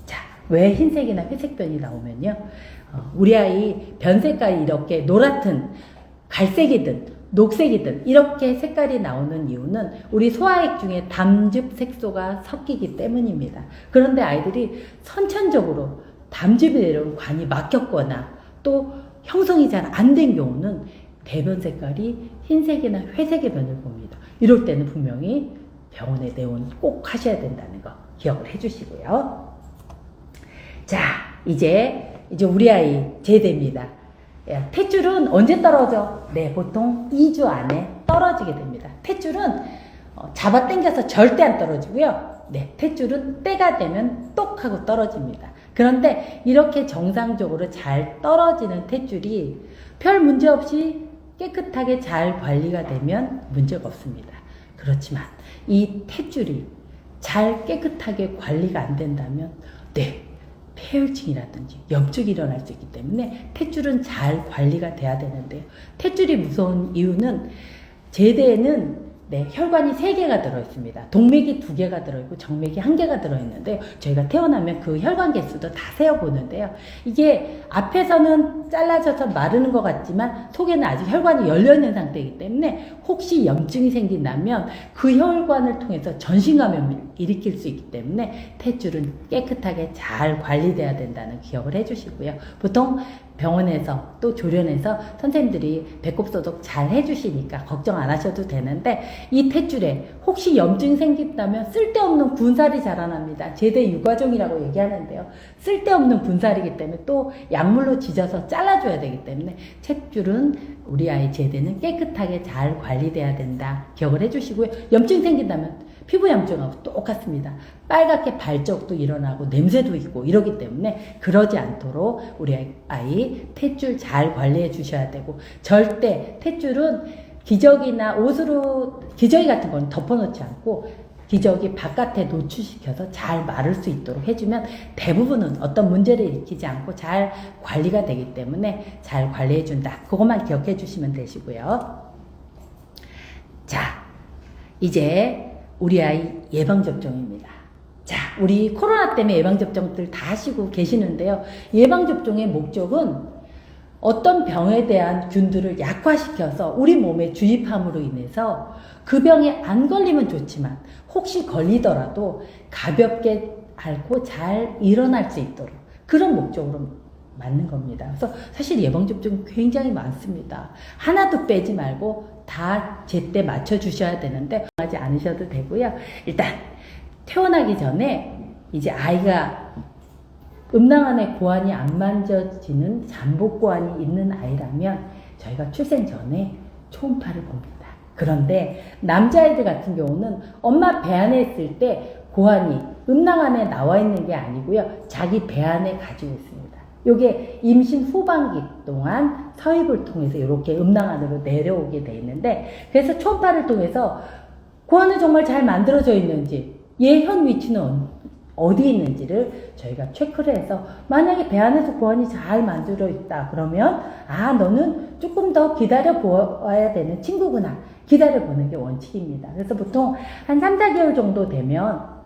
자, 왜 흰색이나 회색 변이 나오면요. 우리 아이 변 색깔이 이렇게 노랗든 갈색이든 녹색이든 이렇게 색깔이 나오는 이유는 우리 소화액 중에 담즙 색소가 섞이기 때문입니다. 그런데 아이들이 선천적으로 담즙이 내려온 관이 막혔거나 또 형성이 잘 안 된 경우는 배변 색깔이 흰색이나 회색의 변을 봅니다. 이럴 때는 분명히 병원에 내원 꼭 하셔야 된다는 거 기억을 해주시고요. 자, 이제 우리 아이 제대입니다. 탯줄은 언제 떨어져? 보통 2주 안에 떨어지게 됩니다. 탯줄은 잡아당겨서 절대 안 떨어지고요. 탯줄은 때가 되면 똑 하고 떨어집니다. 그런데 이렇게 정상적으로 잘 떨어지는 탯줄이 별 문제 없이 깨끗하게 잘 관리가 되면 문제가 없습니다. 그렇지만 이 탯줄이 잘 깨끗하게 관리가 안 된다면 폐혈증이라든지 염증이 일어날 수 있기 때문에 탯줄은 잘 관리가 돼야 되는데요. 탯줄이 무서운 이유는 제대에는 네, 혈관이 3개가 들어있습니다. 동맥이 2개가 들어있고 정맥이 1개가 들어있는데요. 저희가 태어나면 그 혈관 개수도 다 세어보는데요. 이게 앞에서는 잘라져서 마르는 것 같지만 속에는 아직 혈관이 열려있는 상태이기 때문에 혹시 염증이 생긴다면 그 혈관을 통해서 전신감염을 일으킬 수 있기 때문에 탯줄은 깨끗하게 잘 관리돼야 된다는 기억을 해주시고요. 보통 병원에서 또 조련에서 선생님들이 배꼽 소독 잘 해주시니까 걱정 안 하셔도 되는데 이 탯줄에 혹시 염증이 생긴다면 쓸데없는 군살이 자라납니다. 제대 유과종이라고 얘기하는데요. 쓸데없는 군살이기 때문에 또 약물로 지져서 잘라줘야 되기 때문에 탯줄은 우리 아이 제대는 깨끗하게 잘 관리돼야 된다. 기억을 해주시고요. 염증 생긴다면 피부 염증하고 똑같습니다. 빨갛게 발적도 일어나고 냄새도 있고 이러기 때문에 그러지 않도록 우리 아이 탯줄 잘 관리해 주셔야 되고 절대 탯줄은 기저귀나 옷으로 기저귀 같은 건 덮어놓지 않고 기저귀 바깥에 노출시켜서 잘 마를 수 있도록 해주면 대부분은 어떤 문제를 일으키지 않고 잘 관리가 되기 때문에 잘 관리해 준다. 그것만 기억해 주시면 되시고요. 자, 이제 우리 아이 예방접종입니다. 자, 우리 코로나 때문에 예방접종들 다 하시고 계시는데요. 예방접종의 목적은 어떤 병에 대한 균들을 약화시켜서 우리 몸에 주입함으로 인해서 그 병에 안 걸리면 좋지만 혹시 걸리더라도 가볍게 앓고 잘 일어날 수 있도록 그런 목적으로 맞는 겁니다. 그래서 사실 예방접종 굉장히 많습니다. 하나도 빼지 말고 다 제때 맞춰주셔야 되는데 하지 않으셔도 되고요. 일단 태어나기 전에 이제 아이가 음낭 안에 고환이 안 만져지는 잠복 고환이 있는 아이라면 저희가 출생 전에 초음파를 봅니다. 그런데 남자아이들 같은 경우는 엄마 배 안에 있을 때 고환이 음낭 안에 나와 있는 게 아니고요. 자기 배 안에 가지고 있습니다. 요게 임신 후반기 동안 서입을 통해서 이렇게 음낭 안으로 내려오게 돼 있는데 그래서 초음파를 통해서 고환은 정말 잘 만들어져 있는지 얘 현 위치는 어디 있는지를 저희가 체크를 해서 만약에 배 안에서 고환이 잘 만들어 있다 그러면 아 너는 조금 더 기다려 보아야 되는 친구구나 기다려 보는 게 원칙입니다. 그래서 보통 한 3, 4개월 정도 되면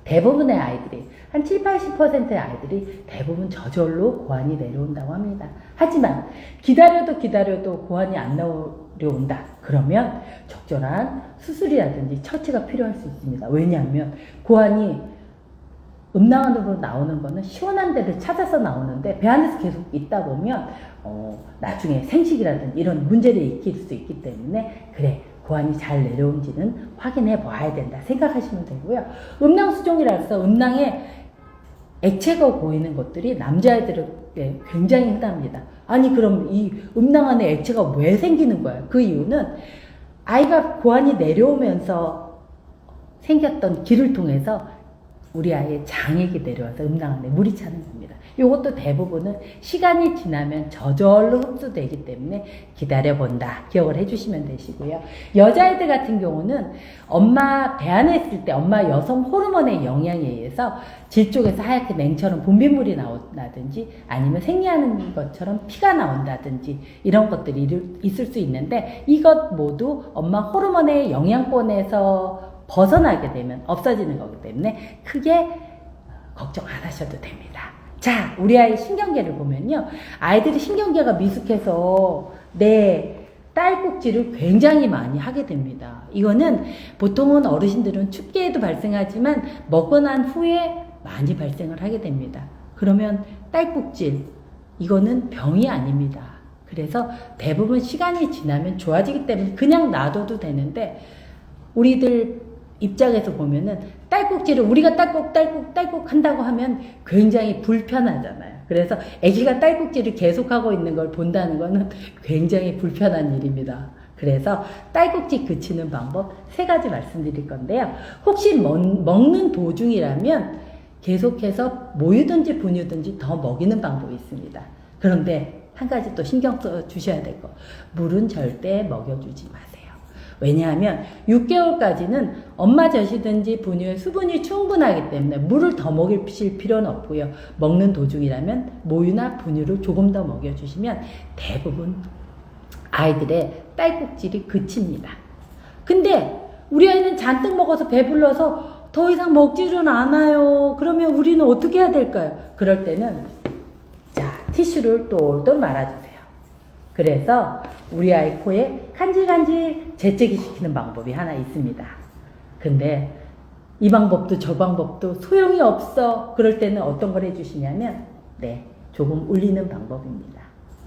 대부분의 아이들이 한 7, 80%의 아이들이 대부분 저절로 고환이 내려온다고 합니다. 하지만 기다려도 고환이 안 내려온다. 그러면 적절한 수술이라든지 처치가 필요할 수 있습니다. 왜냐하면 고환이 음낭 안으로 나오는 거는 시원한 데를 찾아서 나오는데 배 안에서 계속 있다 보면 나중에 생식이라든지 이런 문제를 일으킬 수 있기 때문에 그래 고환이 잘 내려온지는 확인해 봐야 된다 생각하시면 되고요. 음낭 수종이라서 음낭에 액체가 보이는 것들이 남자애들에게 굉장히 흔합니다. 아니 그럼 이 음낭 안에 액체가 왜 생기는 거야? 그 이유는 아이가 고환이 내려오면서 생겼던 길을 통해서 우리 아이의 장액이 내려와서 음낭 안에 물이 차는 겁니다. 이것도 대부분은 시간이 지나면 저절로 흡수되기 때문에 기다려본다. 기억을 해주시면 되시고요. 여자애들 같은 경우는 엄마 배 안에 있을 때 엄마 여성 호르몬의 영향에 의해서 질 쪽에서 하얗게 냉처럼 분비물이 나온다든지 아니면 생리하는 것처럼 피가 나온다든지 이런 것들이 있을 수 있는데 이것 모두 엄마 호르몬의 영향권에서 벗어나게 되면 없어지는 거기 때문에 크게 걱정 안 하셔도 됩니다. 자, 우리 아이 신경계를 보면요. 아이들이 신경계가 미숙해서 내 딸꾹질을 굉장히 많이 하게 됩니다. 이거는 보통은 어르신들은 춥게에도 발생하지만 먹고 난 후에 많이 발생을 하게 됩니다. 그러면 딸꾹질, 이거는 병이 아닙니다. 그래서 대부분 시간이 지나면 좋아지기 때문에 그냥 놔둬도 되는데 우리들 입장에서 보면은 딸꾹질을 우리가 딸꾹 한다고 하면 굉장히 불편하잖아요. 그래서 아기가 딸꾹질을 계속하고 있는 걸 본다는 거는 굉장히 불편한 일입니다. 그래서 딸꾹질 그치는 방법 3가지 말씀드릴 건데요. 혹시 먹는 도중이라면 계속해서 모유든지 분유든지 더 먹이는 방법이 있습니다. 그런데 한 가지 또 신경 써 주셔야 될 거, 물은 절대 먹여주지 마세요. 왜냐하면 6개월까지는 엄마 젖이든지 분유에 수분이 충분하기 때문에 물을 더 먹이실 필요는 없고요. 먹는 도중이라면 모유나 분유를 조금 더 먹여주시면 대부분 아이들의 딸꾹질이 그칩니다. 근데 우리 아이는 잔뜩 먹어서 배불러서 더 이상 먹지는 않아요. 그러면 우리는 어떻게 해야 될까요? 그럴 때는 자, 티슈를 똘똘 말아주세요. 그래서 우리 아이 코에 간질간질 재채기 시키는 방법이 하나 있습니다. 근데 이 방법도 저 방법도 소용이 없어. 그럴 때는 어떤 걸 해주시냐면 네, 조금 울리는 방법입니다.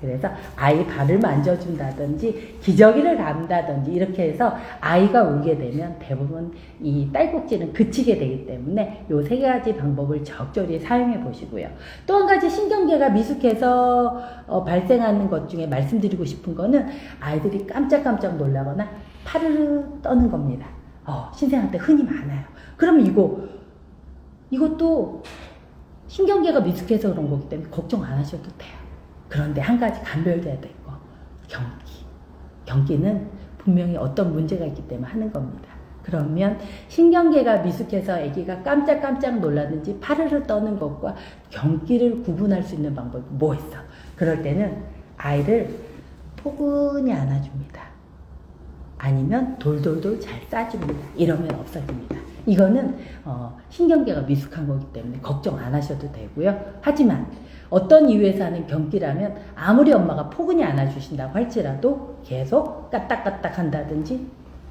그래서 아이 발을 만져준다든지 기저귀를 감다든지 이렇게 해서 아이가 울게 되면 대부분 이 딸꾹질은 그치게 되기 때문에 요 세 가지 방법을 적절히 사용해 보시고요. 또 한 가지 신경계가 미숙해서 발생하는 것 중에 말씀드리고 싶은 거는 아이들이 깜짝깜짝 놀라거나 파르르 떠는 겁니다. 신생한테 흔히 많아요. 그럼 이것도 신경계가 미숙해서 그런 거기 때문에 걱정 안 하셔도 돼요. 그런데 한 가지 간별돼야 될 거, 경기. 경기는 분명히 어떤 문제가 있기 때문에 하는 겁니다. 그러면 신경계가 미숙해서 아기가 깜짝깜짝 놀라든지 파르르 떠는 것과 경기를 구분할 수 있는 방법이 뭐 있어? 그럴 때는 아이를 포근히 안아줍니다. 아니면 돌돌돌 잘 싸줍니다. 이러면 없어집니다. 이거는 신경계가 미숙한 거기 때문에 걱정 안 하셔도 되고요. 하지만 어떤 이유에서 하는 경기라면 아무리 엄마가 포근히 안아주신다고 할지라도 계속 까딱까딱 한다든지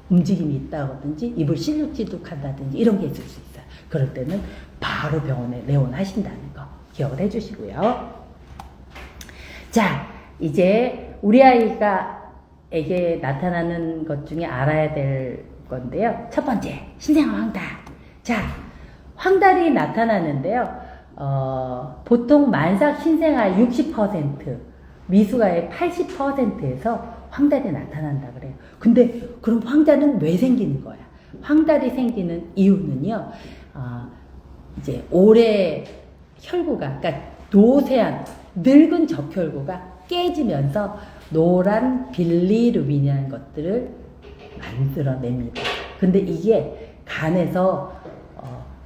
움직임이 있다든지 입을 실룩실룩 한다든지 이런 게 있을 수 있어요. 그럴 때는 바로 병원에 내원하신다는 거 기억을 해주시고요. 자, 이제 우리 아이에게 나타나는 것 중에 알아야 될 건데요. 첫 번째, 신생아 황달. 자, 황달이 나타나는데요. 보통 만삭 신생아의 60%, 미숙아의 80%에서 황달이 나타난다 그래요. 근데 그럼 황달은 왜 생기는 거야? 황달이 생기는 이유는요. 이제 올해 혈구가, 그러니까 노쇠한 늙은 적혈구가 깨지면서 노란 빌리루빈이라는 것들을 만들어냅니다. 근데 이게 간에서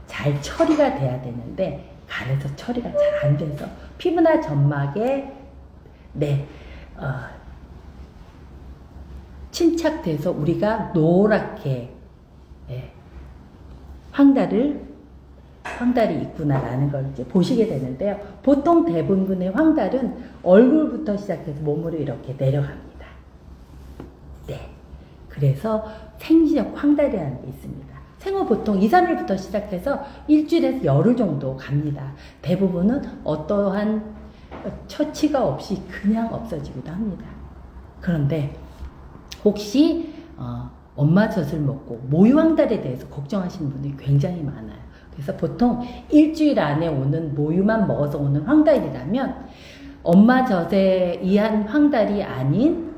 잘 처리가 돼야 되는데 간에서 처리가 잘 안 돼서 피부나 점막에 침착돼서 우리가 노랗게 황달이 있구나라는 걸 이제 보시게 되는데요. 보통 대부분의 황달은 얼굴부터 시작해서 몸으로 이렇게 내려갑니다. 네. 그래서 생리적 황달이라는 게 있습니다. 생후 보통 2, 3일부터 시작해서 일주일에서 열흘 정도 갑니다. 대부분은 어떠한 처치가 없이 그냥 없어지기도 합니다. 그런데 혹시 엄마 젖을 먹고 모유황달에 대해서 걱정하시는 분들이 굉장히 많아요. 그래서 보통 일주일 안에 오는 모유만 먹어서 오는 황달이라면 엄마 젖에 의한 황달이 아닌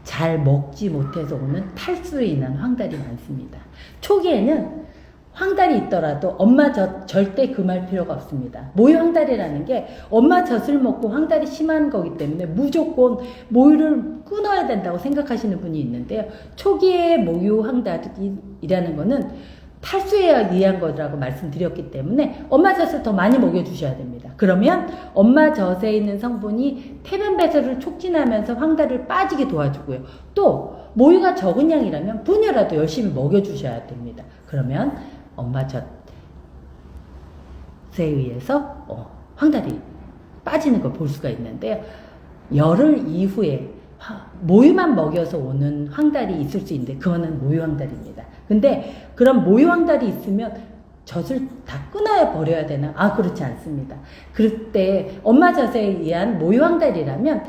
잘 먹지 못해서 오는 탈수로 인한 황달이 많습니다. 초기에는 황달이 있더라도 엄마 젖 절대 금할 필요가 없습니다. 모유 황달이라는 게 엄마 젖을 먹고 황달이 심한 거기 때문에 무조건 모유를 끊어야 된다고 생각하시는 분이 있는데요. 초기에 모유 황달이라는 거는 탈수에 의한 거라고 말씀드렸기 때문에 엄마 젖을 더 많이 먹여주셔야 됩니다. 그러면 엄마 젖에 있는 성분이 태변 배설을 촉진하면서 황달을 빠지게 도와주고요. 또 모유가 적은 양이라면 분유라도 열심히 먹여주셔야 됩니다. 그러면 엄마 젖에 의해서 황달이 빠지는 걸 볼 수가 있는데요. 열흘 이후에 모유만 먹여서 오는 황달이 있을 수 있는데 그거는 모유 황달입니다. 근데 그런 모유 황달이 있으면 젖을 다 끊어야 버려야 되나? 그렇지 않습니다. 그럴 때 엄마 젖에 의한 모유 황달이라면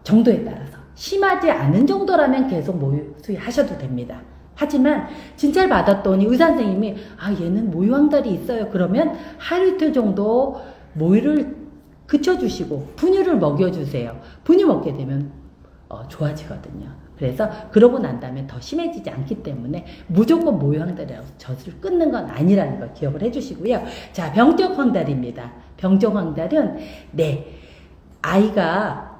정도에 따라서 심하지 않은 정도라면 계속 모유 수유하셔도 됩니다. 하지만 진찰 받았더니 의사 선생님이 얘는 모유 황달이 있어요. 그러면 하루 이틀 정도 모유를 그쳐주시고 분유를 먹여주세요. 분유 먹게 되면 좋아지거든요. 그래서 그러고 난 다음에 더 심해지지 않기 때문에 무조건 모유 황달이라고 젖을 끊는 건 아니라는 걸 기억을 해주시고요. 자, 병적 황달입니다. 병적 황달은 아이가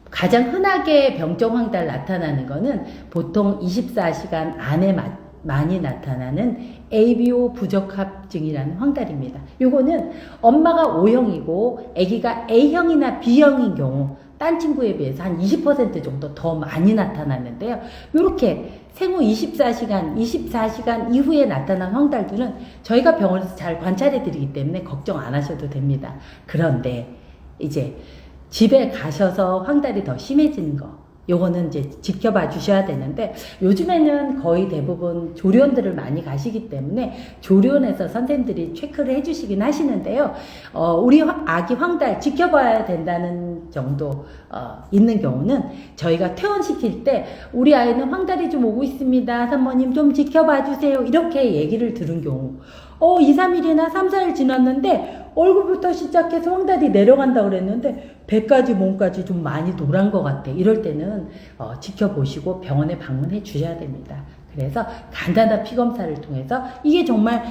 가장 흔하게 병적 황달 나타나는 거는 보통 24시간 안에 많이 나타나는 ABO 부적합증이라는 황달입니다. 요거는 엄마가 O형이고 아기가 A형이나 B형인 경우 딴 친구에 비해서 한 20% 정도 더 많이 나타나는데요. 이렇게 생후 24시간 이후에 나타난 황달들은 저희가 병원에서 잘 관찰해 드리기 때문에 걱정 안 하셔도 됩니다. 그런데 이제 집에 가셔서 황달이 더 심해지는 거, 요거는 이제 지켜봐 주셔야 되는데, 요즘에는 거의 대부분 조련들을 많이 가시기 때문에 조련에서 선생님들이 체크를 해주시긴 하시는데요. 우리 아기 황달 지켜봐야 된다는 정도 있는 경우는 저희가 퇴원시킬 때 우리 아이는 황달이 좀 오고 있습니다, 산모님 좀 지켜봐 주세요, 이렇게 얘기를 들은 경우 2, 3일이나 3, 4일 지났는데 얼굴부터 시작해서 황달이 내려간다 그랬는데 배까지 몸까지 좀 많이 노란 것 같아. 이럴 때는 지켜보시고 병원에 방문해 주셔야 됩니다. 그래서 간단한 피검사를 통해서 이게 정말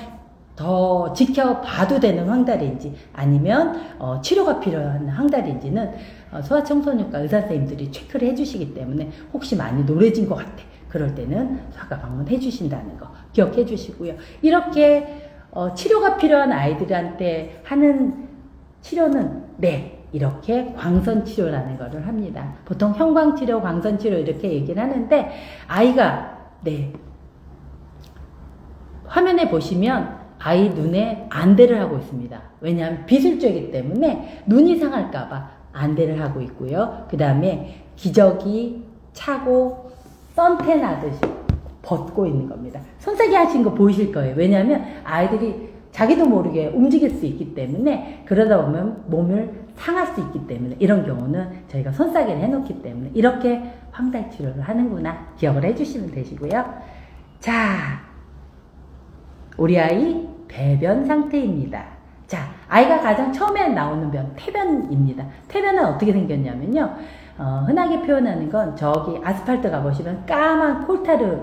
더 지켜봐도 되는 황달인지 아니면 치료가 필요한 황달인지는 소아청소년과 의사선생님들이 체크를 해주시기 때문에 혹시 많이 노래진 것 같아, 그럴 때는 소아과 방문해 주신다는 거 기억해 주시고요. 이렇게 치료가 필요한 아이들한테 하는 치료는 이렇게 광선치료라는 것을 합니다. 보통 형광치료, 광선치료 이렇게 얘기를 하는데, 아이가 화면에 보시면 아이 눈에 안대를 하고 있습니다. 왜냐하면 빛을 쬐기 때문에 눈이 상할까봐 안대를 하고 있고요. 그 다음에 기저귀 차고 선탠 하듯이 벗고 있는 겁니다. 손세게 하신 거 보이실 거예요. 왜냐하면 아이들이 자기도 모르게 움직일 수 있기 때문에, 그러다 보면 몸을 상할 수 있기 때문에, 이런 경우는 저희가 손싸개를 해놓기 때문에 이렇게 황달 치료를 하는구나 기억을 해주시면 되시고요. 자, 우리 아이 배변 상태입니다. 자, 아이가 가장 처음에 나오는 변, 태변입니다. 태변은 어떻게 생겼냐면요, 흔하게 표현하는 건 저기 아스팔트 가보시면 까만 콜타르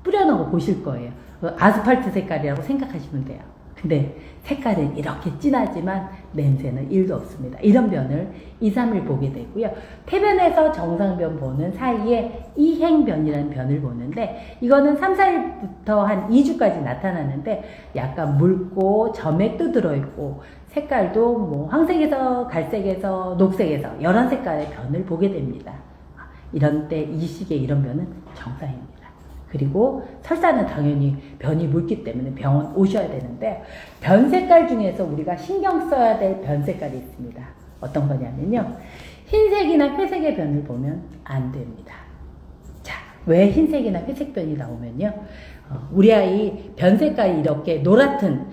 뿌려놓은 거 보실 거예요. 아스팔트 색깔이라고 생각하시면 돼요. 근데 색깔은 이렇게 진하지만 냄새는 1도 없습니다. 이런 변을 2, 3일 보게 되고요. 태변에서 정상변 보는 사이에 이행변이라는 변을 보는데, 이거는 3, 4일부터 한 2주까지 나타나는데 약간 묽고 점액도 들어있고 색깔도 뭐 황색에서 갈색에서 녹색에서 여러 색깔의 변을 보게 됩니다. 이런 때 이 시기에 이런 변은 정상입니다. 그리고 설사는 당연히 변이 묽기 때문에 병원 오셔야 되는데, 변 색깔 중에서 우리가 신경 써야 될 변 색깔이 있습니다. 어떤 거냐면요, 흰색이나 회색의 변을 보면 안 됩니다. 자, 왜 흰색이나 회색 변이 나오면요, 우리 아이 변 색깔이 이렇게 노랗든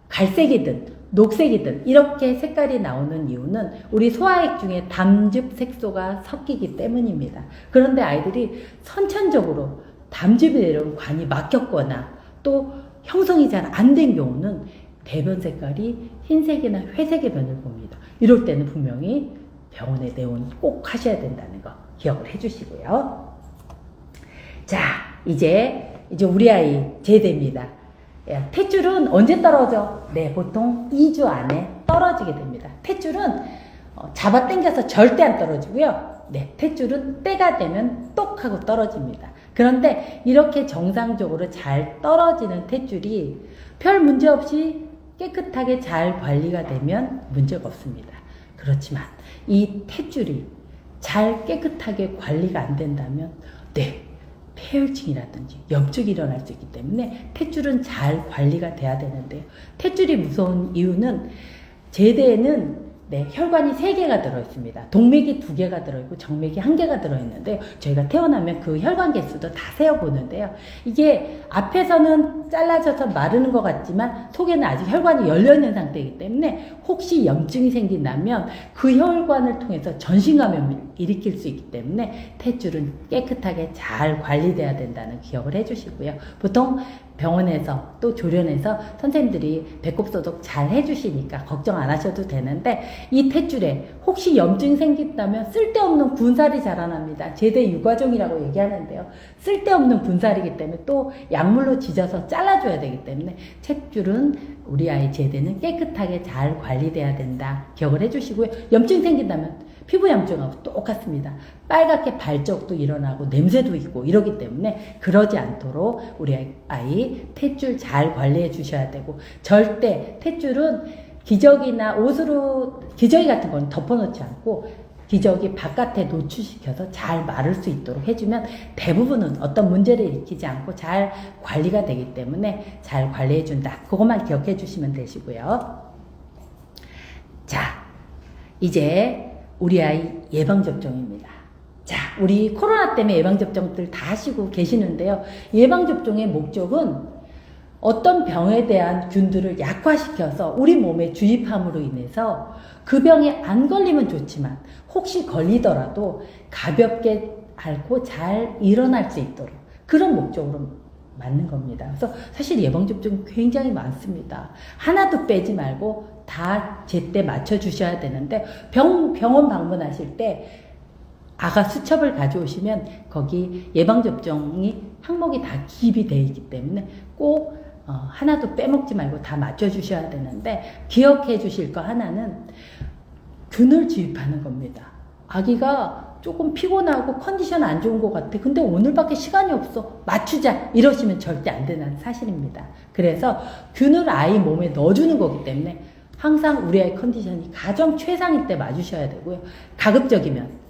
갈색이든 녹색이든 이렇게 색깔이 나오는 이유는 우리 소화액 중에 담즙 색소가 섞이기 때문입니다. 그런데 아이들이 선천적으로 담즙이 내려온 관이 막혔거나 또 형성이 잘 안 된 경우는 배변 색깔이 흰색이나 회색의 변을 봅니다. 이럴 때는 분명히 병원에 내원 꼭 하셔야 된다는 거 기억을 해주시고요. 자, 이제 우리 아이 제대입니다. 탯줄은 언제 떨어져? 보통 2주 안에 떨어지게 됩니다. 탯줄은 잡아 당겨서 절대 안 떨어지고요. 탯줄은 때가 되면 똑 하고 떨어집니다. 그런데 이렇게 정상적으로 잘 떨어지는 탯줄이 별 문제 없이 깨끗하게 잘 관리가 되면 문제가 없습니다. 그렇지만 이 탯줄이 잘 깨끗하게 관리가 안 된다면 폐혈증이라든지 염증이 일어날 수 있기 때문에 탯줄은 잘 관리가 돼야 되는데요. 탯줄이 무서운 이유는 제대에는 혈관이 3개가 들어있습니다. 동맥이 2개가 들어있고 정맥이 1개가 들어있는데요. 저희가 태어나면 그 혈관 개수도 다 세어보는데요. 이게 앞에서는 잘라져서 마르는 것 같지만 속에는 아직 혈관이 열려있는 상태이기 때문에 혹시 염증이 생긴다면 그 혈관을 통해서 전신감염을 일으킬 수 있기 때문에 탯줄은 깨끗하게 잘 관리돼야 된다는 기억을 해주시고요. 보통 병원에서 또 조련에서 선생님들이 배꼽 소독 잘 해주시니까 걱정 안 하셔도 되는데, 이 탯줄에 혹시 염증이 생긴다면 쓸데없는 군살이 자라납니다. 제대 유과종이라고 얘기하는데요. 쓸데없는 군살이기 때문에 또 약물로 지져서 잘라줘야 되기 때문에 탯줄은 우리 아이 제대는 깨끗하게 잘 관리돼야 된다 기억을 해주시고요. 염증이 생긴다면 피부 염증하고 똑같습니다. 빨갛게 발적도 일어나고 냄새도 있고 이러기 때문에 그러지 않도록 우리 아이 탯줄 잘 관리해 주셔야 되고, 절대 탯줄은 기저귀나 옷으로, 기저귀 같은 건 덮어놓지 않고 기저귀 바깥에 노출시켜서 잘 마를 수 있도록 해주면 대부분은 어떤 문제를 일으키지 않고 잘 관리가 되기 때문에 잘 관리해준다. 그것만 기억해 주시면 되시고요. 자, 이제 우리 아이 예방접종입니다. 자, 우리 코로나 때문에 예방접종들 다 하시고 계시는데요. 예방접종의 목적은 어떤 병에 대한 균들을 약화시켜서 우리 몸에 주입함으로 인해서 그 병에 안 걸리면 좋지만 혹시 걸리더라도 가볍게 앓고 잘 일어날 수 있도록 그런 목적으로 맞는 겁니다. 그래서 사실 예방접종 굉장히 많습니다. 하나도 빼지 말고 다 제때 맞춰주셔야 되는데 병원 방문하실 때 아가 수첩을 가져오시면 거기 예방접종이 항목이 다 기입이 되어 있기 때문에 꼭 하나도 빼먹지 말고 다 맞춰주셔야 되는데 기억해 주실 거 하나는 균을 주입하는 겁니다. 아기가 조금 피곤하고 컨디션 안 좋은 것 같아. 근데 오늘밖에 시간이 없어. 맞추자. 이러시면 절대 안 되는 사실입니다. 그래서 균을 아이 몸에 넣어주는 거기 때문에 항상 우리 아이 컨디션이 가장 최상일 때 맞으셔야 되고요. 가급적이면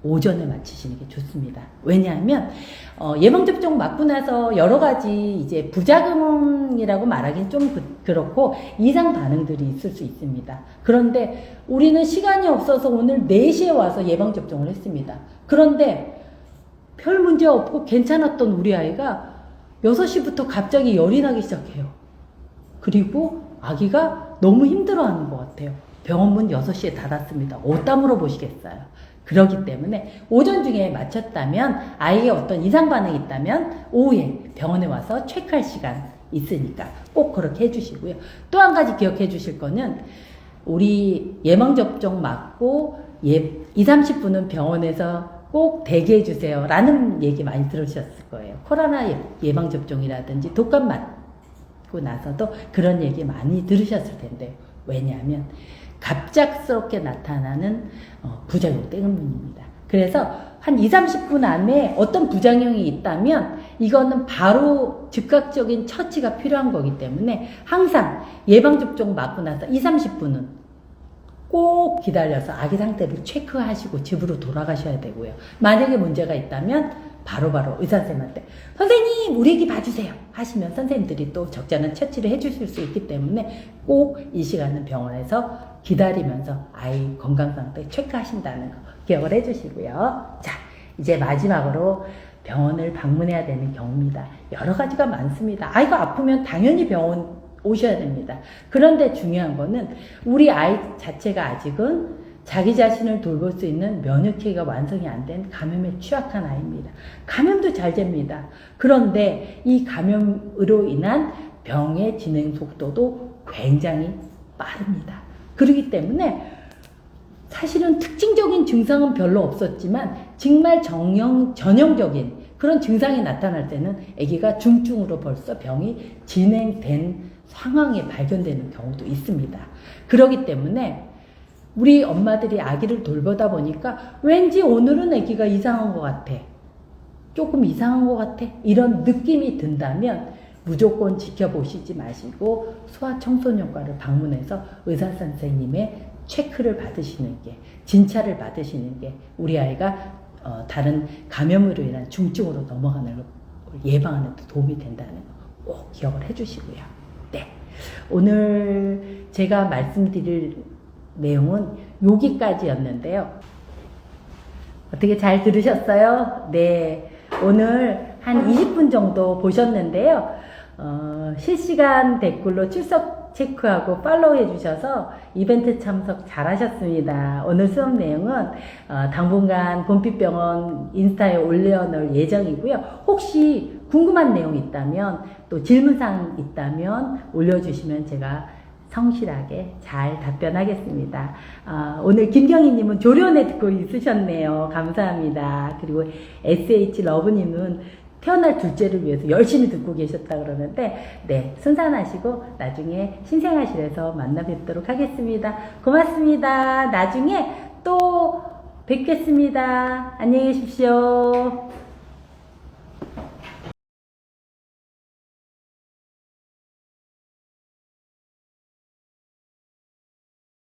오전에 맞히시는 게 좋습니다. 왜냐하면 예방접종 맞고 나서 여러 가지 이제 부작용이라고 말하기는 좀 그렇고 이상 반응들이 있을 수 있습니다. 그런데 우리는 시간이 없어서 오늘 4시에 와서 예방접종을 했습니다. 그런데 별 문제 없고 괜찮았던 우리 아이가 6시부터 갑자기 열이 나기 시작해요. 그리고 아기가 너무 힘들어하는 것 같아요. 병원 문 6시에 닫았습니다. 어디다 물어보시겠어요? 그렇기 때문에 오전 중에 맞췄다면 아이의 어떤 이상 반응이 있다면 오후에 병원에 와서 체크할 시간 있으니까 꼭 그렇게 해주시고요. 또 한 가지 기억해 주실 거는 우리 예방접종 맞고 20-30분은 병원에서 꼭 대기해 주세요 라는 얘기 많이 들으셨을 거예요. 코로나 예방접종이라든지 독감 맞고 나서도 그런 얘기 많이 들으셨을 텐데 왜냐하면 갑작스럽게 나타나는 부작용 때문입니다. 그래서 한 20-30분 안에 어떤 부작용이 있다면 이거는 바로 즉각적인 처치가 필요한 거기 때문에 항상 예방접종 맞고 나서 20-30분은 꼭 기다려서 아기 상태를 체크하시고 집으로 돌아가셔야 되고요. 만약에 문제가 있다면 바로바로 의사선생님한테 선생님 우리 애기 봐주세요 하시면 선생님들이 또 적절한 처치를 해주실 수 있기 때문에 꼭 이 시간은 병원에서 기다리면서 아이 건강 상태 체크하신다는 거 기억을 해주시고요. 자, 이제 마지막으로 병원을 방문해야 되는 경우입니다. 여러 가지가 많습니다. 아이가 아프면 당연히 병원 오셔야 됩니다. 그런데 중요한 거는 우리 아이 자체가 아직은 자기 자신을 돌볼 수 있는免疫체계가 완성이 안 된 감염에 취약한 아이입니다. 감염도 잘 됩니다. 그런데 이 감염으로 인한 병의 진행 속도도 굉장히 빠릅니다. 그렇기 때문에 사실은 특징적인 증상은 별로 없었지만 정말 전형적인 그런 증상이 나타날 때는 아기가 중증으로 벌써 병이 진행된 상황에 발견되는 경우도 있습니다. 그렇기 때문에 우리 엄마들이 아기를 돌보다 보니까 왠지 오늘은 아기가 이상한 것 같아. 조금 이상한 것 같아. 이런 느낌이 든다면 무조건 지켜보시지 마시고 소아청소년과를 방문해서 의사선생님의 체크를 받으시는 게, 진찰을 받으시는 게 우리 아이가 다른 감염으로 인한 중증으로 넘어가는 걸 예방하는 데 도움이 된다는 거 꼭 기억을 해주시고요. 네, 오늘 제가 말씀드릴 내용은 여기까지였는데요. 어떻게 잘 들으셨어요? 네, 오늘 한 20분 정도 보셨는데요. 실시간 댓글로 출석 체크하고 팔로우 해주셔서 이벤트 참석 잘 하셨습니다. 오늘 수업 내용은 당분간 봄빛병원 인스타에 올려놓을 예정이고요. 혹시 궁금한 내용 있다면 또 질문사항 있다면 올려주시면 제가 성실하게 잘 답변하겠습니다. 오늘 김경희님은 조련에 듣고 있으셨네요. 감사합니다. 그리고 SH러브님은 태어날 둘째를 위해서 열심히 듣고 계셨다 그러는데 네, 순산하시고 나중에 신생아실에서 만나 뵙도록 하겠습니다. 고맙습니다. 나중에 또 뵙겠습니다. 안녕히 계십시오.